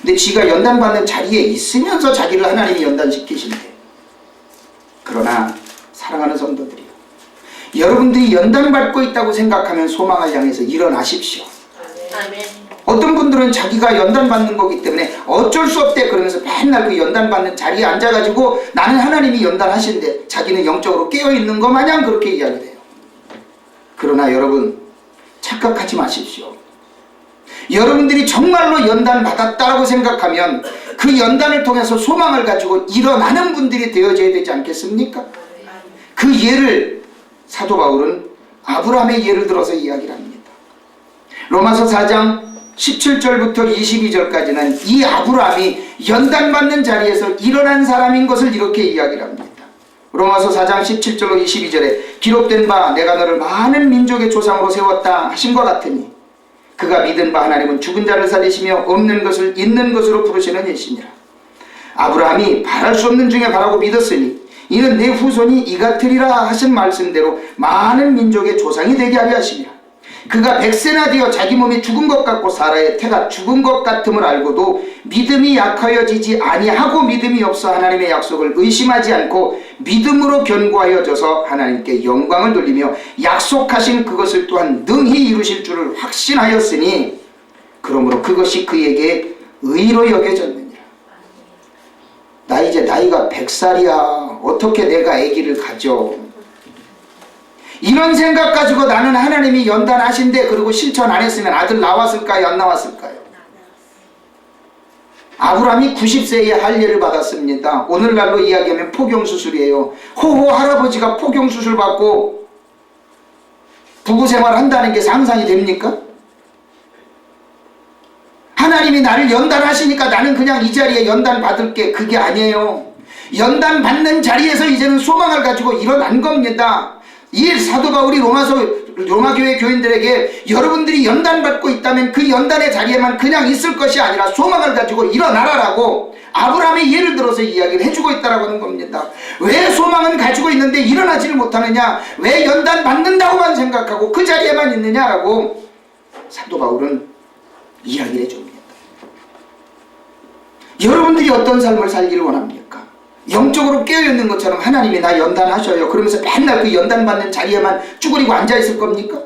근데 지가 연단받는 자리에 있으면서 자기를 하나님이 연단시키신대. 그러나 사랑하는 성도들이요, 여러분들이 연단받고 있다고 생각하면 소망을 향해서 일어나십시오. 아멘. 어떤 분들은 자기가 연단받는 거기 때문에 어쩔 수 없대 그러면서 맨날 그 연단받는 자리에 앉아가지고 나는 하나님이 연단하신대 자기는 영적으로 깨어있는 거 마냥 그렇게 이야기를 해요. 그러나 여러분 착각하지 마십시오. 여러분들이 정말로 연단받았다라고 생각하면 그 연단을 통해서 소망을 가지고 일어나는 분들이 되어져야 되지 않겠습니까? 그 예를 사도 바울은 아브라함의 예를 들어서 이야기를 합니다. 로마서 4장 17절부터 22절까지는 이 아브라함이 연단받는 자리에서 일어난 사람인 것을 이렇게 이야기를 합니다. 로마서 4장 17절로 22절에 기록된 바 내가 너를 많은 민족의 조상으로 세웠다 하신 것 같으니 그가 믿은 바 하나님은 죽은 자를 살리시며 없는 것을 있는 것으로 부르시는 이시니라. 아브라함이 바랄 수 없는 중에 바라고 믿었으니 이는 내 후손이 이같으리라 하신 말씀대로 많은 민족의 조상이 되게 하려 하시니라. 그가 100세나 되어 자기 몸이 죽은 것 같고 사라의 태가 죽은 것 같음을 알고도 믿음이 약하여지지 아니하고 믿음이 없어 하나님의 약속을 의심하지 않고 믿음으로 견고하여져서 하나님께 영광을 돌리며 약속하신 그것을 또한 능히 이루실 줄을 확신하였으니 그러므로 그것이 그에게 의로 여겨졌느니라. 나 이제 나이가 100살이야. 어떻게 내가 아기를 가져? 이런 생각 가지고 나는 하나님이 연단하신데 그리고 실천 안 했으면 아들 나왔을까요? 안 나왔을까요? 아브라함이 90세에 할례를 받았습니다. 오늘날로 이야기하면 포경수술이에요. 호호 할아버지가 포경수술 받고 부부생활 한다는 게 상상이 됩니까? 하나님이 나를 연단하시니까 나는 그냥 이 자리에 연단 받을게. 그게 아니에요. 연단 받는 자리에서 이제는 소망을 가지고 일어난 겁니다. 이 사도 바울이 로마교회 교인들에게 여러분들이 연단받고 있다면 그 연단의 자리에만 그냥 있을 것이 아니라 소망을 가지고 일어나라라고 아브라함의 예를 들어서 이야기를 해주고 있다라고 하는 겁니다. 왜 소망은 가지고 있는데 일어나지를 못하느냐? 왜 연단받는다고만 생각하고 그 자리에만 있느냐라고 사도 바울은 이야기를 해줍니다. 여러분들이 어떤 삶을 살기를 원합니까? 영적으로 깨어있는 것처럼 하나님이 나 연단하셔요. 그러면서 맨날 그 연단받는 자리에만 쭈그리고 앉아있을 겁니까?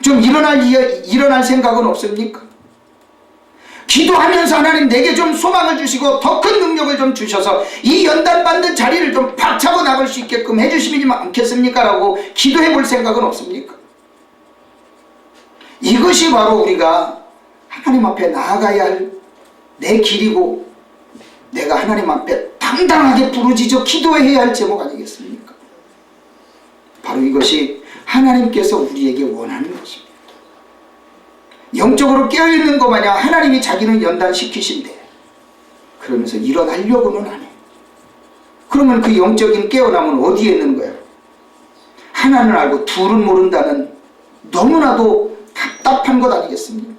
좀 일어날 생각은 없습니까? 기도하면서 하나님 내게 좀 소망을 주시고 더 큰 능력을 좀 주셔서 이 연단받는 자리를 좀 박차고 나갈 수 있게끔 해주시지 않겠습니까? 라고 기도해 볼 생각은 없습니까? 이것이 바로 우리가 하나님 앞에 나아가야 할 내 길이고 내가 하나님 앞에 당당하게 부르짖어 기도해야 할 제목 아니겠습니까? 바로 이것이 하나님께서 우리에게 원하는 것입니다. 영적으로 깨어있는 것 마냥 하나님이 자기는 연단시키신대. 그러면서 일어나려고는 안 해. 그러면 그 영적인 깨어남은 어디에 있는 거야? 하나는 알고 둘은 모른다는 너무나도 답답한 것 아니겠습니까?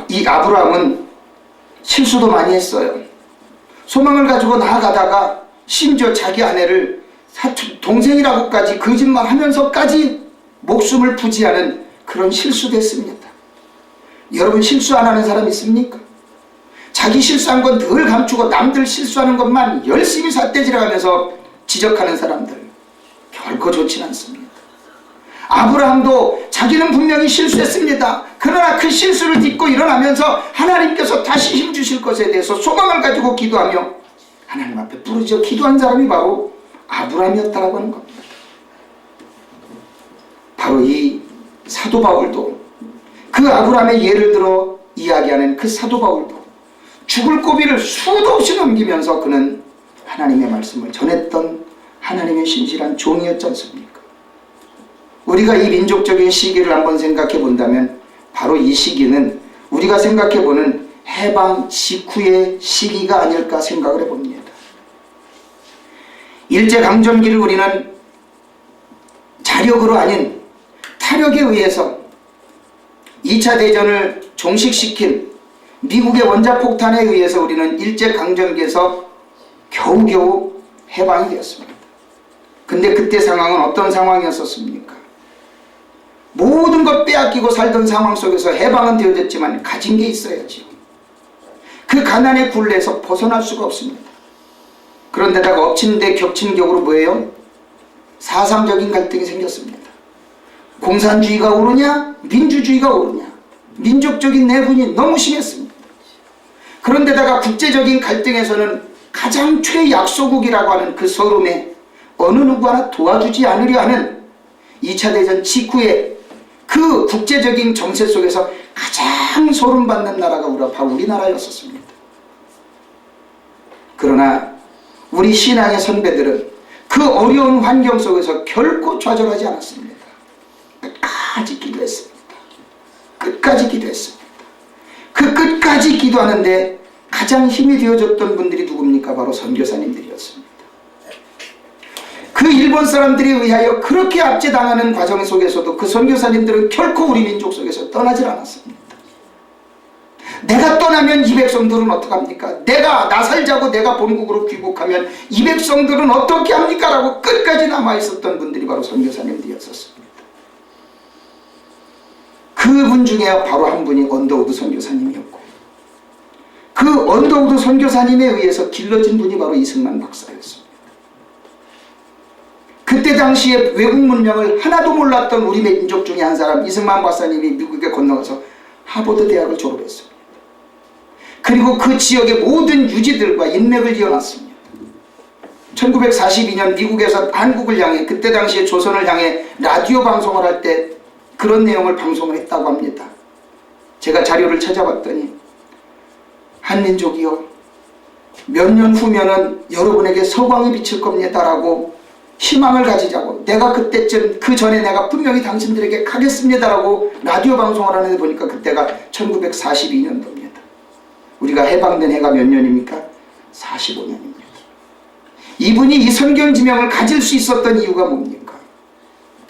이 아브라함은 실수도 많이 했어요. 소망을 가지고 나아가다가 심지어 자기 아내를 동생이라고까지 거짓말하면서까지 목숨을 부지하는 그런 실수도 했습니다. 여러분 실수 안 하는 사람 있습니까? 자기 실수한 건 늘 감추고 남들 실수하는 것만 열심히 삿대질하면서 지적하는 사람들 결코 좋지는 않습니다. 아브라함도 자기는 분명히 실수했습니다. 그러나 그 실수를 딛고 일어나면서 하나님께서 다시 힘주실 것에 대해서 소망을 가지고 기도하며 하나님 앞에 부르짖어 기도한 사람이 바로 아브라함이었다라고 하는 겁니다. 바로 이 사도 바울도 그 아브라함의 예를 들어 이야기하는 그 사도 바울도 죽을 고비를 수도 없이 넘기면서 그는 하나님의 말씀을 전했던 하나님의 신실한 종이었지 않습니까? 우리가 이 민족적인 시기를 한번 생각해 본다면 바로 이 시기는 우리가 생각해 보는 해방 직후의 시기가 아닐까 생각을 해봅니다. 일제강점기를 우리는 자력으로 아닌 타력에 의해서 2차 대전을 종식시킨 미국의 원자폭탄에 의해서 우리는 일제강점기에서 겨우겨우 해방이 되었습니다. 근데 그때 상황은 어떤 상황이었었습니까? 모든 것 빼앗기고 살던 상황 속에서 해방은 되어졌지만 가진 게 있어야지. 그 가난의 굴레에서 벗어날 수가 없습니다. 그런데다가 엎친 데 겹친 격으로 뭐예요? 사상적인 갈등이 생겼습니다. 공산주의가 오르냐 민주주의가 오르냐, 민족적인 내분이 너무 심했습니다. 그런데다가 국제적인 갈등에서는 가장 최약소국이라고 하는 그 서름에 어느 누구 하나 도와주지 않으려 하는 2차 대전 직후에 그 국제적인 정세 속에서 가장 소름받는 나라가 바로 우리나라였었습니다. 그러나 우리 신앙의 선배들은 그 어려운 환경 속에서 결코 좌절하지 않았습니다. 끝까지 기도했습니다. 끝까지 기도했습니다. 그 끝까지 기도하는데 가장 힘이 되어줬던 분들이 누굽니까? 바로 선교사님들이었습니다. 그 일본 사람들에 의하여 그렇게 압제당하는 과정 속에서도 그 선교사님들은 결코 우리 민족 속에서 떠나질 않았습니다. 내가 떠나면 이 백성들은 어떡합니까? 나 살자고 내가 본국으로 귀국하면 이 백성들은 어떻게 합니까? 라고 끝까지 남아있었던 분들이 바로 선교사님들이었습니다. 그분 중에 바로 한 분이 언더우드 선교사님이었고, 그 언더우드 선교사님에 의해서 길러진 분이 바로 이승만 박사였습니다. 그때 당시에 외국 문명을 하나도 몰랐던 우리 민족 중에 한 사람, 이승만 박사님이 미국에 건너가서 하버드 대학을 졸업했습니다. 그리고 그 지역의 모든 유지들과 인맥을 이어놨습니다. 1942년 미국에서 한국을 향해, 그때 당시에 조선을 향해 라디오 방송을 할 때 그런 내용을 방송을 했다고 합니다. 제가 자료를 찾아봤더니, 한민족이요, 몇 년 후면은 여러분에게 서광이 비칠 겁니다 라고 희망을 가지자고, 내가 그때쯤, 그 전에 내가 분명히 당신들에게 가겠습니다 라고 라디오 방송을 하는데 보니까 그때가 1942년도입니다. 우리가 해방된 해가 몇 년입니까? 45년입니다. 이분이 이 선경지명을 가질 수 있었던 이유가 뭡니까?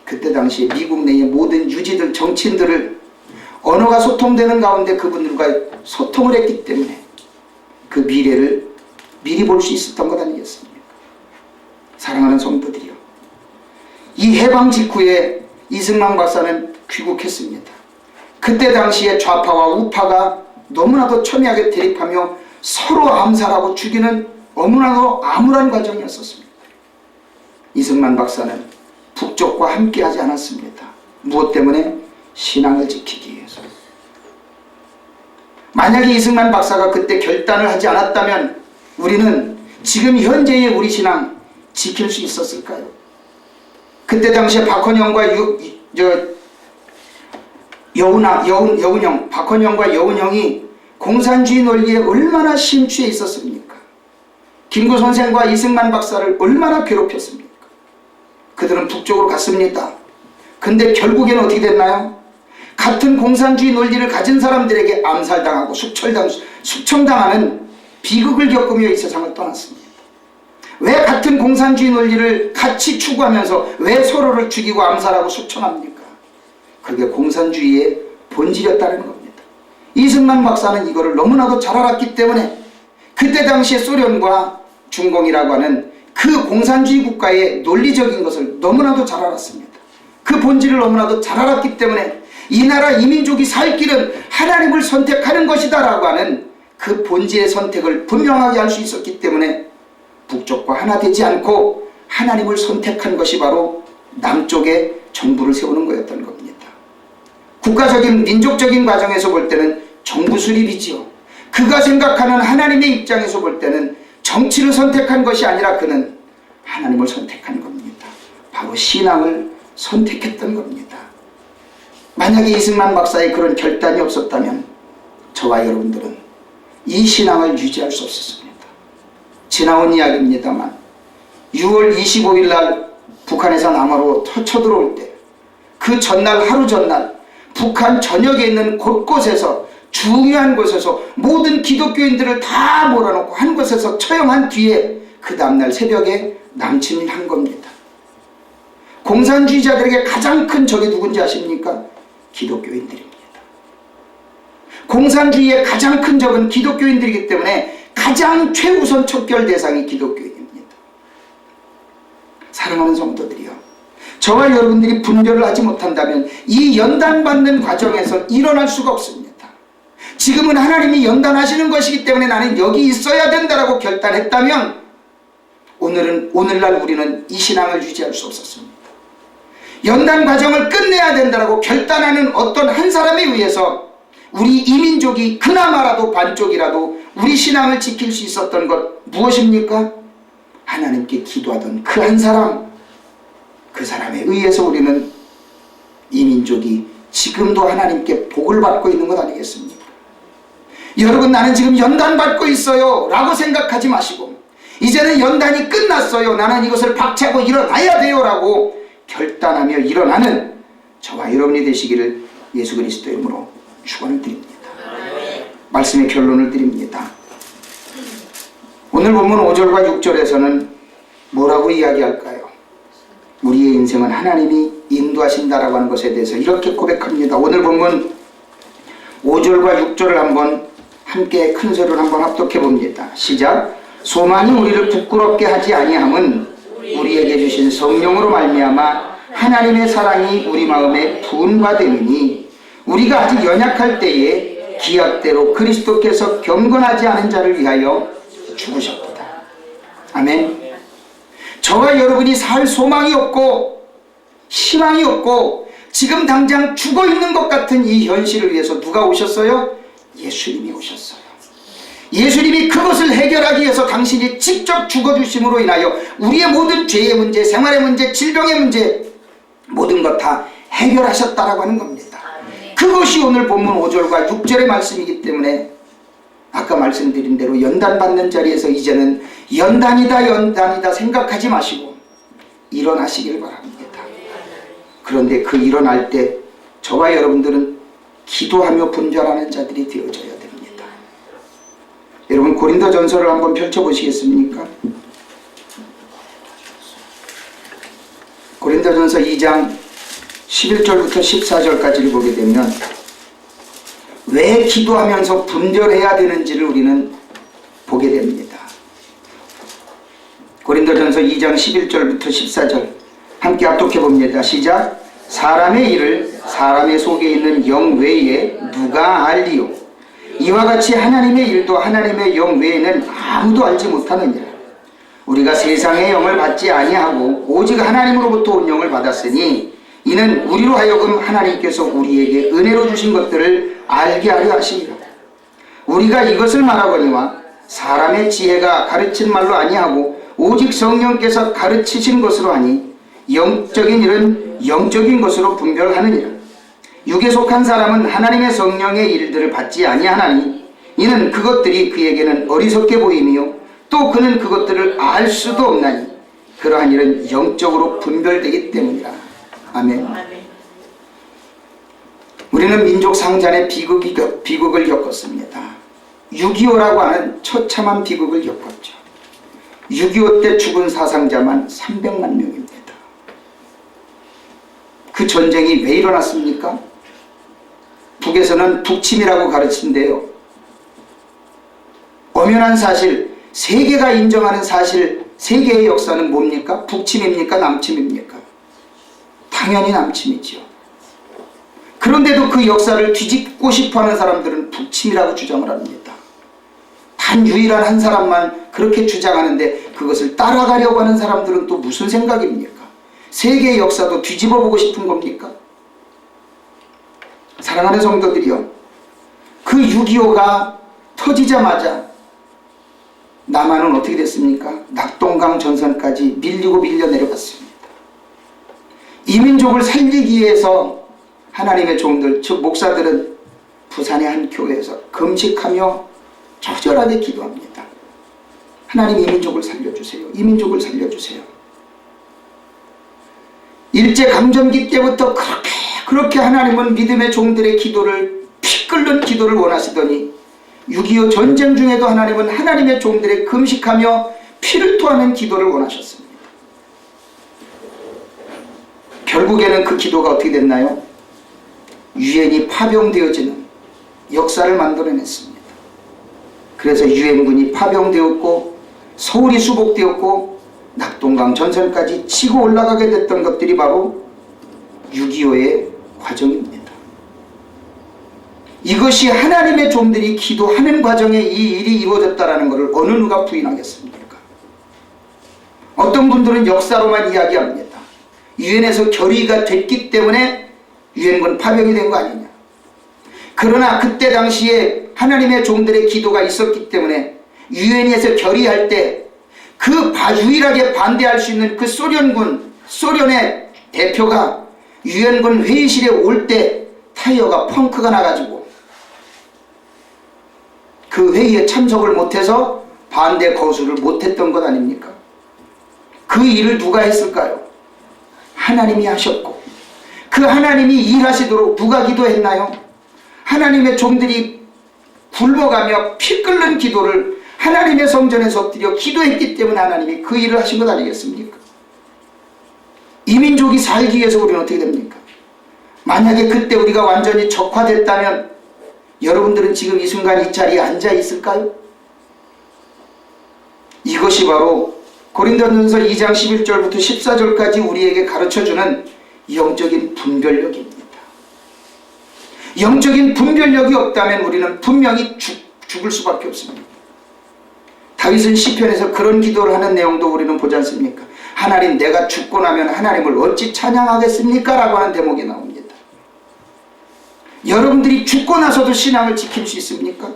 그때 당시에 미국 내의 모든 유지들, 정치인들을 언어가 소통되는 가운데 그분들과 소통을 했기 때문에 그 미래를 미리 볼 수 있었던 것 아니겠습니까? 사랑하는 성도들이요, 이 해방 직후에 이승만 박사는 귀국했습니다. 그때 당시에 좌파와 우파가 너무나도 첨예하게 대립하며 서로 암살하고 죽이는 너무나도 암울한 과정이었습니다. 이승만 박사는 북쪽과 함께하지 않았습니다. 무엇 때문에? 신앙을 지키기 위해서. 만약에 이승만 박사가 그때 결단을 하지 않았다면 우리는 지금 현재의 우리 신앙 지킬 수 있었을까요? 그때 당시에 박헌영과 박헌영과 여운형이 공산주의 논리에 얼마나 심취해 있었습니까? 김구 선생과 이승만 박사를 얼마나 괴롭혔습니까? 그들은 북쪽으로 갔습니다. 근데 결국에는 어떻게 됐나요? 같은 공산주의 논리를 가진 사람들에게 암살당하고 숙청당하는 비극을 겪으며 이 세상을 떠났습니다. 왜 같은 공산주의 논리를 같이 추구하면서 왜 서로를 죽이고 암살하고 숙청합니까? 그게 공산주의의 본질이었다는 겁니다. 이승만 박사는 이거를 너무나도 잘 알았기 때문에 그때 당시에 소련과 중공이라고 하는 그 공산주의 국가의 논리적인 것을 너무나도 잘 알았습니다. 그 본질을 너무나도 잘 알았기 때문에 이 나라 이민족이 살 길은 하나님을 선택하는 것이다 라고 하는 그 본질의 선택을 분명하게 할 수 있었기 때문에 북쪽과 하나 되지 않고 하나님을 선택한 것이 바로 남쪽에 정부를 세우는 거였던 겁니다. 국가적인 민족적인 과정에서 볼 때는 정부 수립이지요. 그가 생각하는 하나님의 입장에서 볼 때는 정치를 선택한 것이 아니라 그는 하나님을 선택한 겁니다. 바로 신앙을 선택했던 겁니다. 만약에 이승만 박사의 그런 결단이 없었다면 저와 여러분들은 이 신앙을 유지할 수 없었습니다. 지나온 이야기입니다만 6월 25일 날 북한에서 남하로 쳐들어올 때 그 전날, 하루 전날 북한 전역에 있는 곳곳에서, 중요한 곳에서 모든 기독교인들을 다 몰아놓고 한 곳에서 처형한 뒤에 그 다음날 새벽에 남침을 한 겁니다. 공산주의자들에게 가장 큰 적이 누군지 아십니까? 기독교인들입니다. 공산주의의 가장 큰 적은 기독교인들이기 때문에 가장 최우선 척결 대상이 기독교인입니다. 사랑하는 성도들이요, 저와 여러분들이 분별을 하지 못한다면 이 연단받는 과정에서 일어날 수가 없습니다. 지금은 하나님이 연단하시는 것이기 때문에 나는 여기 있어야 된다라고 결단했다면 오늘날 우리는 이 신앙을 유지할 수 없었습니다. 연단 과정을 끝내야 된다라고 결단하는 어떤 한 사람에 의해서 우리 이민족이 그나마라도 반쪽이라도 우리 신앙을 지킬 수 있었던 것 무엇입니까? 하나님께 기도하던 그 한 사람, 그 사람에 의해서 우리는 이민족이 지금도 하나님께 복을 받고 있는 것 아니겠습니까? 여러분, 나는 지금 연단 받고 있어요 라고 생각하지 마시고 이제는 연단이 끝났어요, 나는 이것을 박차고 일어나야 돼요 라고 결단하며 일어나는 저와 여러분이 되시기를 예수 그리스도의 이름으로 축원을 드립니다. 말씀의 결론을 드립니다. 오늘 본문 5절과 6절에서는 뭐라고 이야기할까요? 우리의 인생은 하나님이 인도하신다라고 하는 것에 대해서 이렇게 고백합니다. 오늘 본문 5절과 6절을 한번 함께 큰 소리로 한번 합독해 봅니다. 시작. 소망이 우리를 부끄럽게 하지 아니함은 우리에게 주신 성령으로 말미암아 하나님의 사랑이 우리 마음에 부은바되느니 우리가 아직 연약할 때에 기약대로 그리스도께서 경건하지 않은 자를 위하여 죽으셨다. 아멘. 저와 여러분이 살 소망이 없고 희망이 없고 지금 당장 죽어 있는 것 같은 이 현실을 위해서 누가 오셨어요? 예수님이 오셨어요. 예수님이 그것을 해결하기 위해서 당신이 직접 죽어주심으로 인하여 우리의 모든 죄의 문제, 생활의 문제, 질병의 문제 모든 것 다 해결하셨다라고 하는 겁니다. 그것이 오늘 본문 5절과 6절의 말씀이기 때문에 아까 말씀드린 대로 연단 받는 자리에서 이제는 연단이다 생각하지 마시고 일어나시길 바랍니다. 그런데 그 일어날 때 저와 여러분들은 기도하며 분별하는 자들이 되어져야 됩니다. 여러분 고린도전서를 한번 펼쳐보시겠습니까? 고린도전서 2장 11절부터 14절까지를 보게 되면 왜 기도하면서 분별해야 되는지를 우리는 보게 됩니다. 고린도전서 2장 11절부터 14절 함께 합독해 봅니다. 시작. 사람의 일을 사람의 속에 있는 영 외에 누가 알리요? 이와 같이 하나님의 일도 하나님의 영 외에는 아무도 알지 못하느니라. 우리가 세상의 영을 받지 아니하고 오직 하나님으로부터 온 영을 받았으니 이는 우리로 하여금 하나님께서 우리에게 은혜로 주신 것들을 알게 하려 하시니라. 우리가 이것을 말하거니와 사람의 지혜가 가르친 말로 아니하고 오직 성령께서 가르치신 것으로 하니 영적인 일은 영적인 것으로 분별하느니라. 육에 속한 사람은 하나님의 성령의 일들을 받지 아니하나니 이는 그것들이 그에게는 어리석게 보이며 또 그는 그것들을 알 수도 없나니 그러한 일은 영적으로 분별되기 때문이라. 아멘. 우리는 민족 상잔의 비극을 겪었습니다. 6.25라고 하는 처참한 비극을 겪었죠. 6.25 때 죽은 사상자만 300만 명입니다. 그 전쟁이 왜 일어났습니까? 북에서는 북침이라고 가르친대요. 엄연한 사실, 세계가 인정하는 사실, 세계의 역사는 뭡니까? 북침입니까? 남침입니까? 당연히 남침이죠. 그런데도 그 역사를 뒤집고 싶어하는 사람들은 북침이라고 주장을 합니다. 단 유일한 한 사람만 그렇게 주장하는데 그것을 따라가려고 하는 사람들은 또 무슨 생각입니까? 세계의 역사도 뒤집어 보고 싶은 겁니까? 사랑하는 성도들이요, 그 6.25가 터지자마자 남한은 어떻게 됐습니까? 낙동강 전선까지 밀리고 밀려 내려갔습니다. 이민족을 살리기 위해서 하나님의 종들, 즉 목사들은 부산의 한 교회에서 금식하며 처절하게 기도합니다. 하나님 이민족을 살려주세요. 이민족을 살려주세요. 일제강점기 때부터 그렇게 하나님은 믿음의 종들의 기도를, 피 끓는 기도를 원하시더니 6.25 전쟁 중에도 하나님은 하나님의 종들의 금식하며 피를 토하는 기도를 원하셨습니다. 결국에는 그 기도가 어떻게 됐나요? 유엔이 파병되어지는 역사를 만들어냈습니다. 그래서 유엔군이 파병되었고 서울이 수복되었고 낙동강 전선까지 치고 올라가게 됐던 것들이 바로 6.25의 과정입니다. 이것이 하나님의 종들이 기도하는 과정에 이 일이 이루어졌다는 것을 어느 누가 부인하겠습니까? 어떤 분들은 역사로만 이야기합니다. 유엔에서 결의가 됐기 때문에 유엔군 파병이 된 거 아니냐. 그러나 그때 당시에 하나님의 종들의 기도가 있었기 때문에 유엔에서 결의할 때 그 유일하게 반대할 수 있는 그 소련의 대표가 유엔군 회의실에 올 때 타이어가 펑크가 나가지고 그 회의에 참석을 못해서 반대 거수를 못했던 것 아닙니까? 그 일을 누가 했을까요? 하나님이 하셨고, 그 하나님이 일하시도록 누가 기도했나요? 하나님의 종들이 굶어가며 피 끓는 기도를 하나님의 성전에서 엎드려 기도했기 때문에 하나님이 그 일을 하신 것 아니겠습니까? 이 이 민족이 살기 위해서 우리는 어떻게 됩니까? 만약에 그때 우리가 완전히 적화됐다면 여러분들은 지금 이 순간 이 자리에 앉아 있을까요? 이것이 바로 고린도전서 2장 11절부터 14절까지 우리에게 가르쳐주는 영적인 분별력입니다. 영적인 분별력이 없다면 우리는 분명히 죽을 수밖에 없습니다. 다윗은 시편에서 그런 기도를 하는 내용도 우리는 보지 않습니까? 하나님, 내가 죽고 나면 하나님을 어찌 찬양하겠습니까? 라고 하는 대목이 나옵니다. 여러분들이 죽고 나서도 신앙을 지킬 수 있습니까?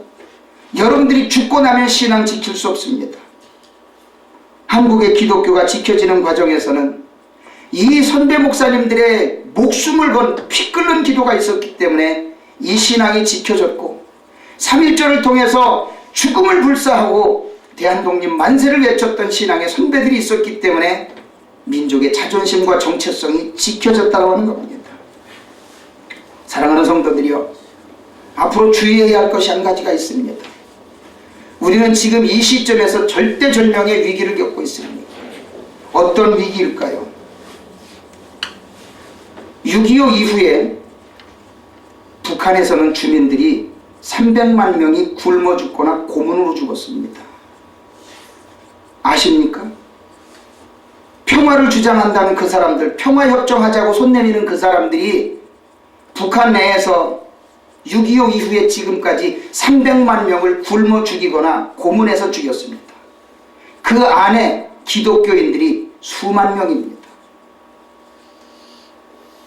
여러분들이 죽고 나면 신앙 지킬 수 없습니다. 한국의 기독교가 지켜지는 과정에서는 이 선배 목사님들의 목숨을 건 피 끓는 기도가 있었기 때문에 이 신앙이 지켜졌고, 3.1절을 통해서 죽음을 불사하고 대한독립 만세를 외쳤던 신앙의 선배들이 있었기 때문에 민족의 자존심과 정체성이 지켜졌다고 하는 겁니다. 사랑하는 성도들이여, 앞으로 주의해야 할 것이 한 가지가 있습니다. 우리는 지금 이 시점에서 절대절명의 위기를 겪고 있습니다. 어떤 위기일까요? 6.25 이후에 북한에서는 주민들이 300만 명이 굶어 죽거나 고문으로 죽었습니다. 아십니까? 평화를 주장한다는 그 사람들, 평화협정하자고 손 내미는 그 사람들이 북한 내에서 6.25 이후에 지금까지 300만 명을 굶어 죽이거나 고문해서 죽였습니다. 그 안에 기독교인들이 수만 명입니다.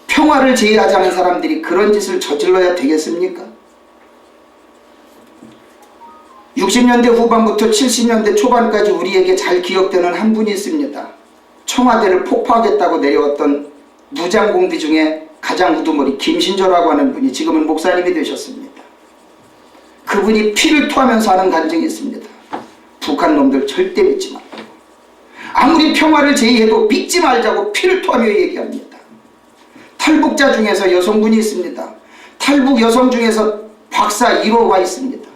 평화를 제의하자는 사람들이 그런 짓을 저질러야 되겠습니까? 60년대 후반부터 70년대 초반까지 우리에게 잘 기억되는 한 분이 있습니다. 청와대를 폭파하겠다고 내려왔던 무장공비 중에 가장 우두머리 김신조라고 하는 분이 지금은 목사님이 되셨습니다. 그분이 피를 토하면서 하는 간증이 있습니다. 북한 놈들 절대 믿지 말라고. 아무리 평화를 제의해도 믿지 말자고 피를 토하며 얘기합니다. 탈북자 중에서 여성분이 있습니다. 탈북 여성 중에서 박사 1호가 있습니다.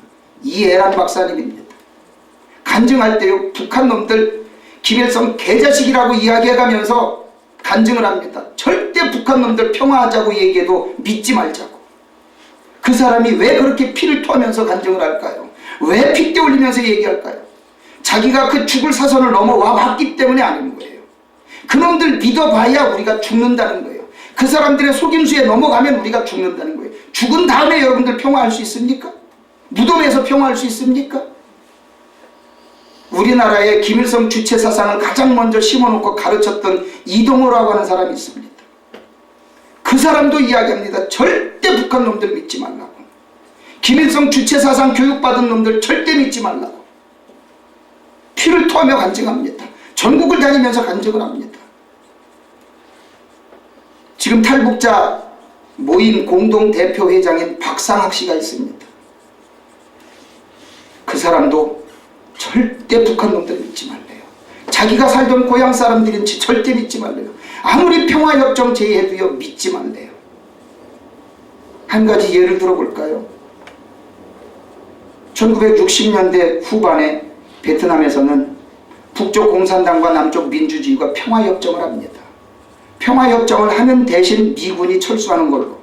이애란 박사님입니다. 간증할 때요, 북한 놈들 김일성 개자식이라고 이야기해가면서 간증을 합니다. 절대 북한 놈들 평화하자고 얘기해도 믿지 말자고. 그 사람이 왜 그렇게 피를 토하면서 간증을 할까요? 왜 핏대 올리면서 얘기할까요? 자기가 그 죽을 사선을 넘어와 봤기 때문에 아는 거예요. 그놈들 믿어봐야 우리가 죽는다는 거예요. 그 사람들의 속임수에 넘어가면 우리가 죽는다는 거예요. 죽은 다음에 여러분들 평화할 수 있습니까? 무덤에서 평화할 수 있습니까? 우리나라에 김일성 주체 사상을 가장 먼저 심어놓고 가르쳤던 이동호라고 하는 사람이 있습니다. 그 사람도 이야기합니다. 절대 북한 놈들 믿지 말라고. 김일성 주체 사상 교육받은 놈들 절대 믿지 말라고. 피를 토하며 간증합니다. 전국을 다니면서 간증을 합니다. 지금 탈북자 모임 공동대표회장인 박상학 씨가 있습니다. 그 사람도 절대 북한 놈들 믿지 말래요. 자기가 살던 고향 사람들인지 절대 믿지 말래요. 아무리 평화협정 제의해도요, 믿지 말래요. 한 가지 예를 들어볼까요? 1960년대 후반에 베트남에서는 북쪽 공산당과 남쪽 민주주의가 평화협정을 합니다. 평화협정을 하는 대신 미군이 철수하는 걸로.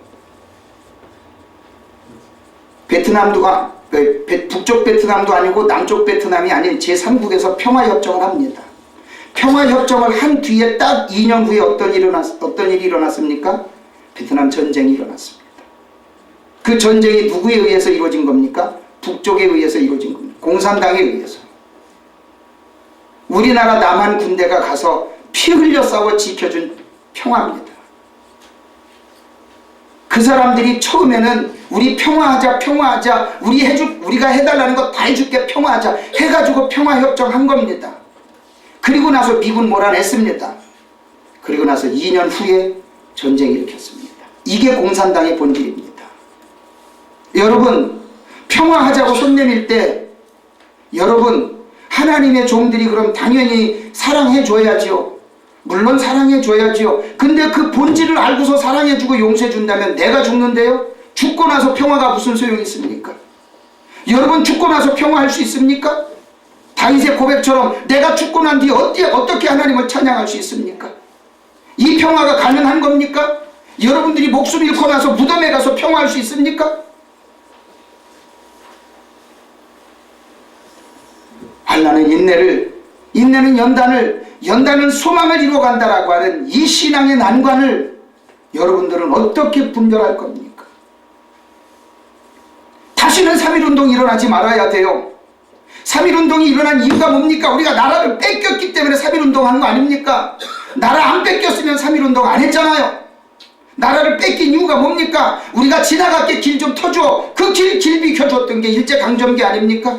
북쪽 베트남도 아니고 남쪽 베트남이 아닌 제3국에서 평화협정을 합니다. 평화협정을 한 뒤에 딱 2년 후에 어떤 일이 일어났습니까? 베트남 전쟁이 일어났습니다. 그 전쟁이 누구에 의해서 이루어진 겁니까? 북쪽에 의해서 이루어진 겁니다. 공산당에 의해서. 우리나라 남한 군대가 가서 피 흘려 싸워 지켜준 평화입니다. 그 사람들이 처음에는 우리 평화하자, 우리가 해달라는 거 다 해줄게, 평화하자 해가지고 평화협정 한 겁니다. 그리고 나서 미군 몰아냈습니다. 그리고 나서 2년 후에 전쟁을 일으켰습니다. 이게 공산당의 본질입니다. 여러분, 평화하자고 손 내밀 때 여러분, 하나님의 종들이 그럼 당연히 사랑해줘야지요. 물론 사랑해줘야지요. 근데 그 본질을 알고서 사랑해주고 용서해준다면 내가 죽는데요? 죽고 나서 평화가 무슨 소용이 있습니까? 여러분, 죽고 나서 평화할 수 있습니까? 다윗의 고백처럼 내가 죽고 난 뒤에 어떻게 하나님을 찬양할 수 있습니까? 이 평화가 가능한 겁니까? 여러분들이 목숨 잃고 나서 무덤에 가서 평화할 수 있습니까? 한나는 인내는 연단은 소망을 이루어간다라고 하는 이 신앙의 난관을 여러분들은 어떻게 분별할 겁니까? 다시는 3.1운동이 일어나지 말아야 돼요. 3.1운동이 일어난 이유가 뭡니까? 우리가 나라를 뺏겼기 때문에 3.1운동 한 거 아닙니까? 나라 안 뺏겼으면 3.1운동 안 했잖아요. 나라를 뺏긴 이유가 뭡니까? 우리가 지나갈게 길 좀 터줘. 그 길 비켜줬던 게 일제강점기 아닙니까?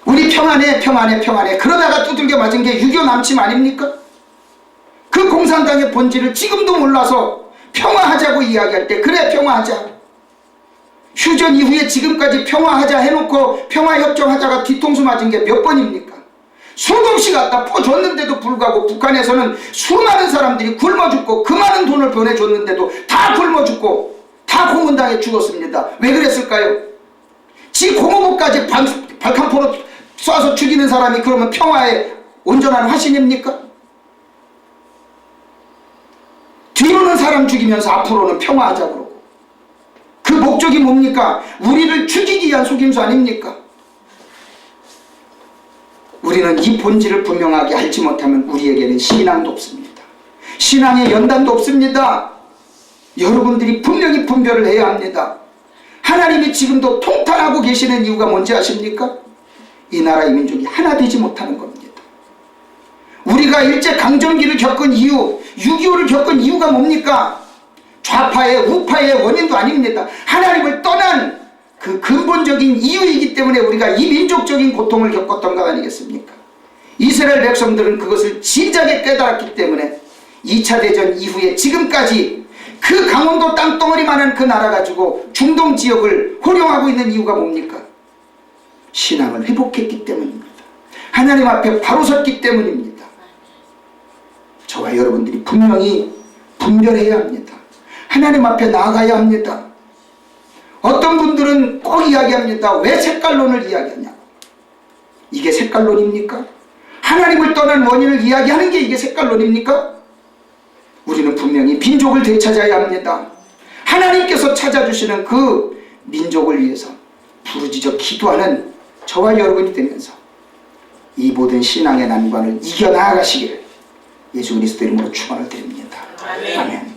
우리 평안해 그러다가 두들겨 맞은 게 6.25 남침 아닙니까? 그 공산당의 본질을 지금도 몰라서 평화하자고 이야기할 때 그래 평화하자. 휴전 이후에 지금까지 평화하자 해놓고 평화협정하다가 뒤통수 맞은 게 몇 번입니까? 수도 없이 갖다 퍼줬는데도 불구하고 북한에서는 수많은 사람들이 굶어 죽고 그 많은 돈을 보내줬는데도 다 굶어 죽고 다 고문당해 죽었습니다. 왜 그랬을까요? 지 고모부까지 발칸포로 쏴서 죽이는 사람이 그러면 평화의 온전한 화신입니까? 뒤로는 사람 죽이면서 앞으로는 평화하자 그러고 그 목적이 뭡니까? 우리를 죽이기 위한 속임수 아닙니까? 우리는 이 본질을 분명하게 알지 못하면 우리에게는 신앙도 없습니다. 신앙의 연단도 없습니다. 여러분들이 분명히 분별을 해야 합니다. 하나님이 지금도 통탄하고 계시는 이유가 뭔지 아십니까? 이 나라 이 민족이 하나 되지 못하는 겁니다. 우리가 일제강점기를 겪은 이유, 6.25를 겪은 이유가 뭡니까? 좌파의 우파의 원인도 아닙니다. 하나님을 떠난 그 근본적인 이유이기 때문에 우리가 이 민족적인 고통을 겪었던 것 아니겠습니까? 이스라엘 백성들은 그것을 진작에 깨달았기 때문에 2차 대전 이후에 지금까지 그 강원도 땅덩어리만한 그 나라 가지고 중동 지역을 호령하고 있는 이유가 뭡니까? 신앙을 회복했기 때문입니다. 하나님 앞에 바로 섰기 때문입니다. 저와 여러분들이 분명히 분별해야 합니다. 하나님 앞에 나아가야 합니다. 어떤 분들은 꼭 이야기합니다. 왜 색깔론을 이야기하냐? 이게 색깔론입니까? 하나님을 떠난 원인을 이야기하는 게 이게 색깔론입니까? 우리는 분명히 민족을 되찾아야 합니다. 하나님께서 찾아주시는 그 민족을 위해서 부르짖어 기도하는 저와 여러분이 되면서 이 모든 신앙의 난관을 이겨나가시기를 예수 그리스도 이름으로 축원을 드립니다. 아멘. 아멘.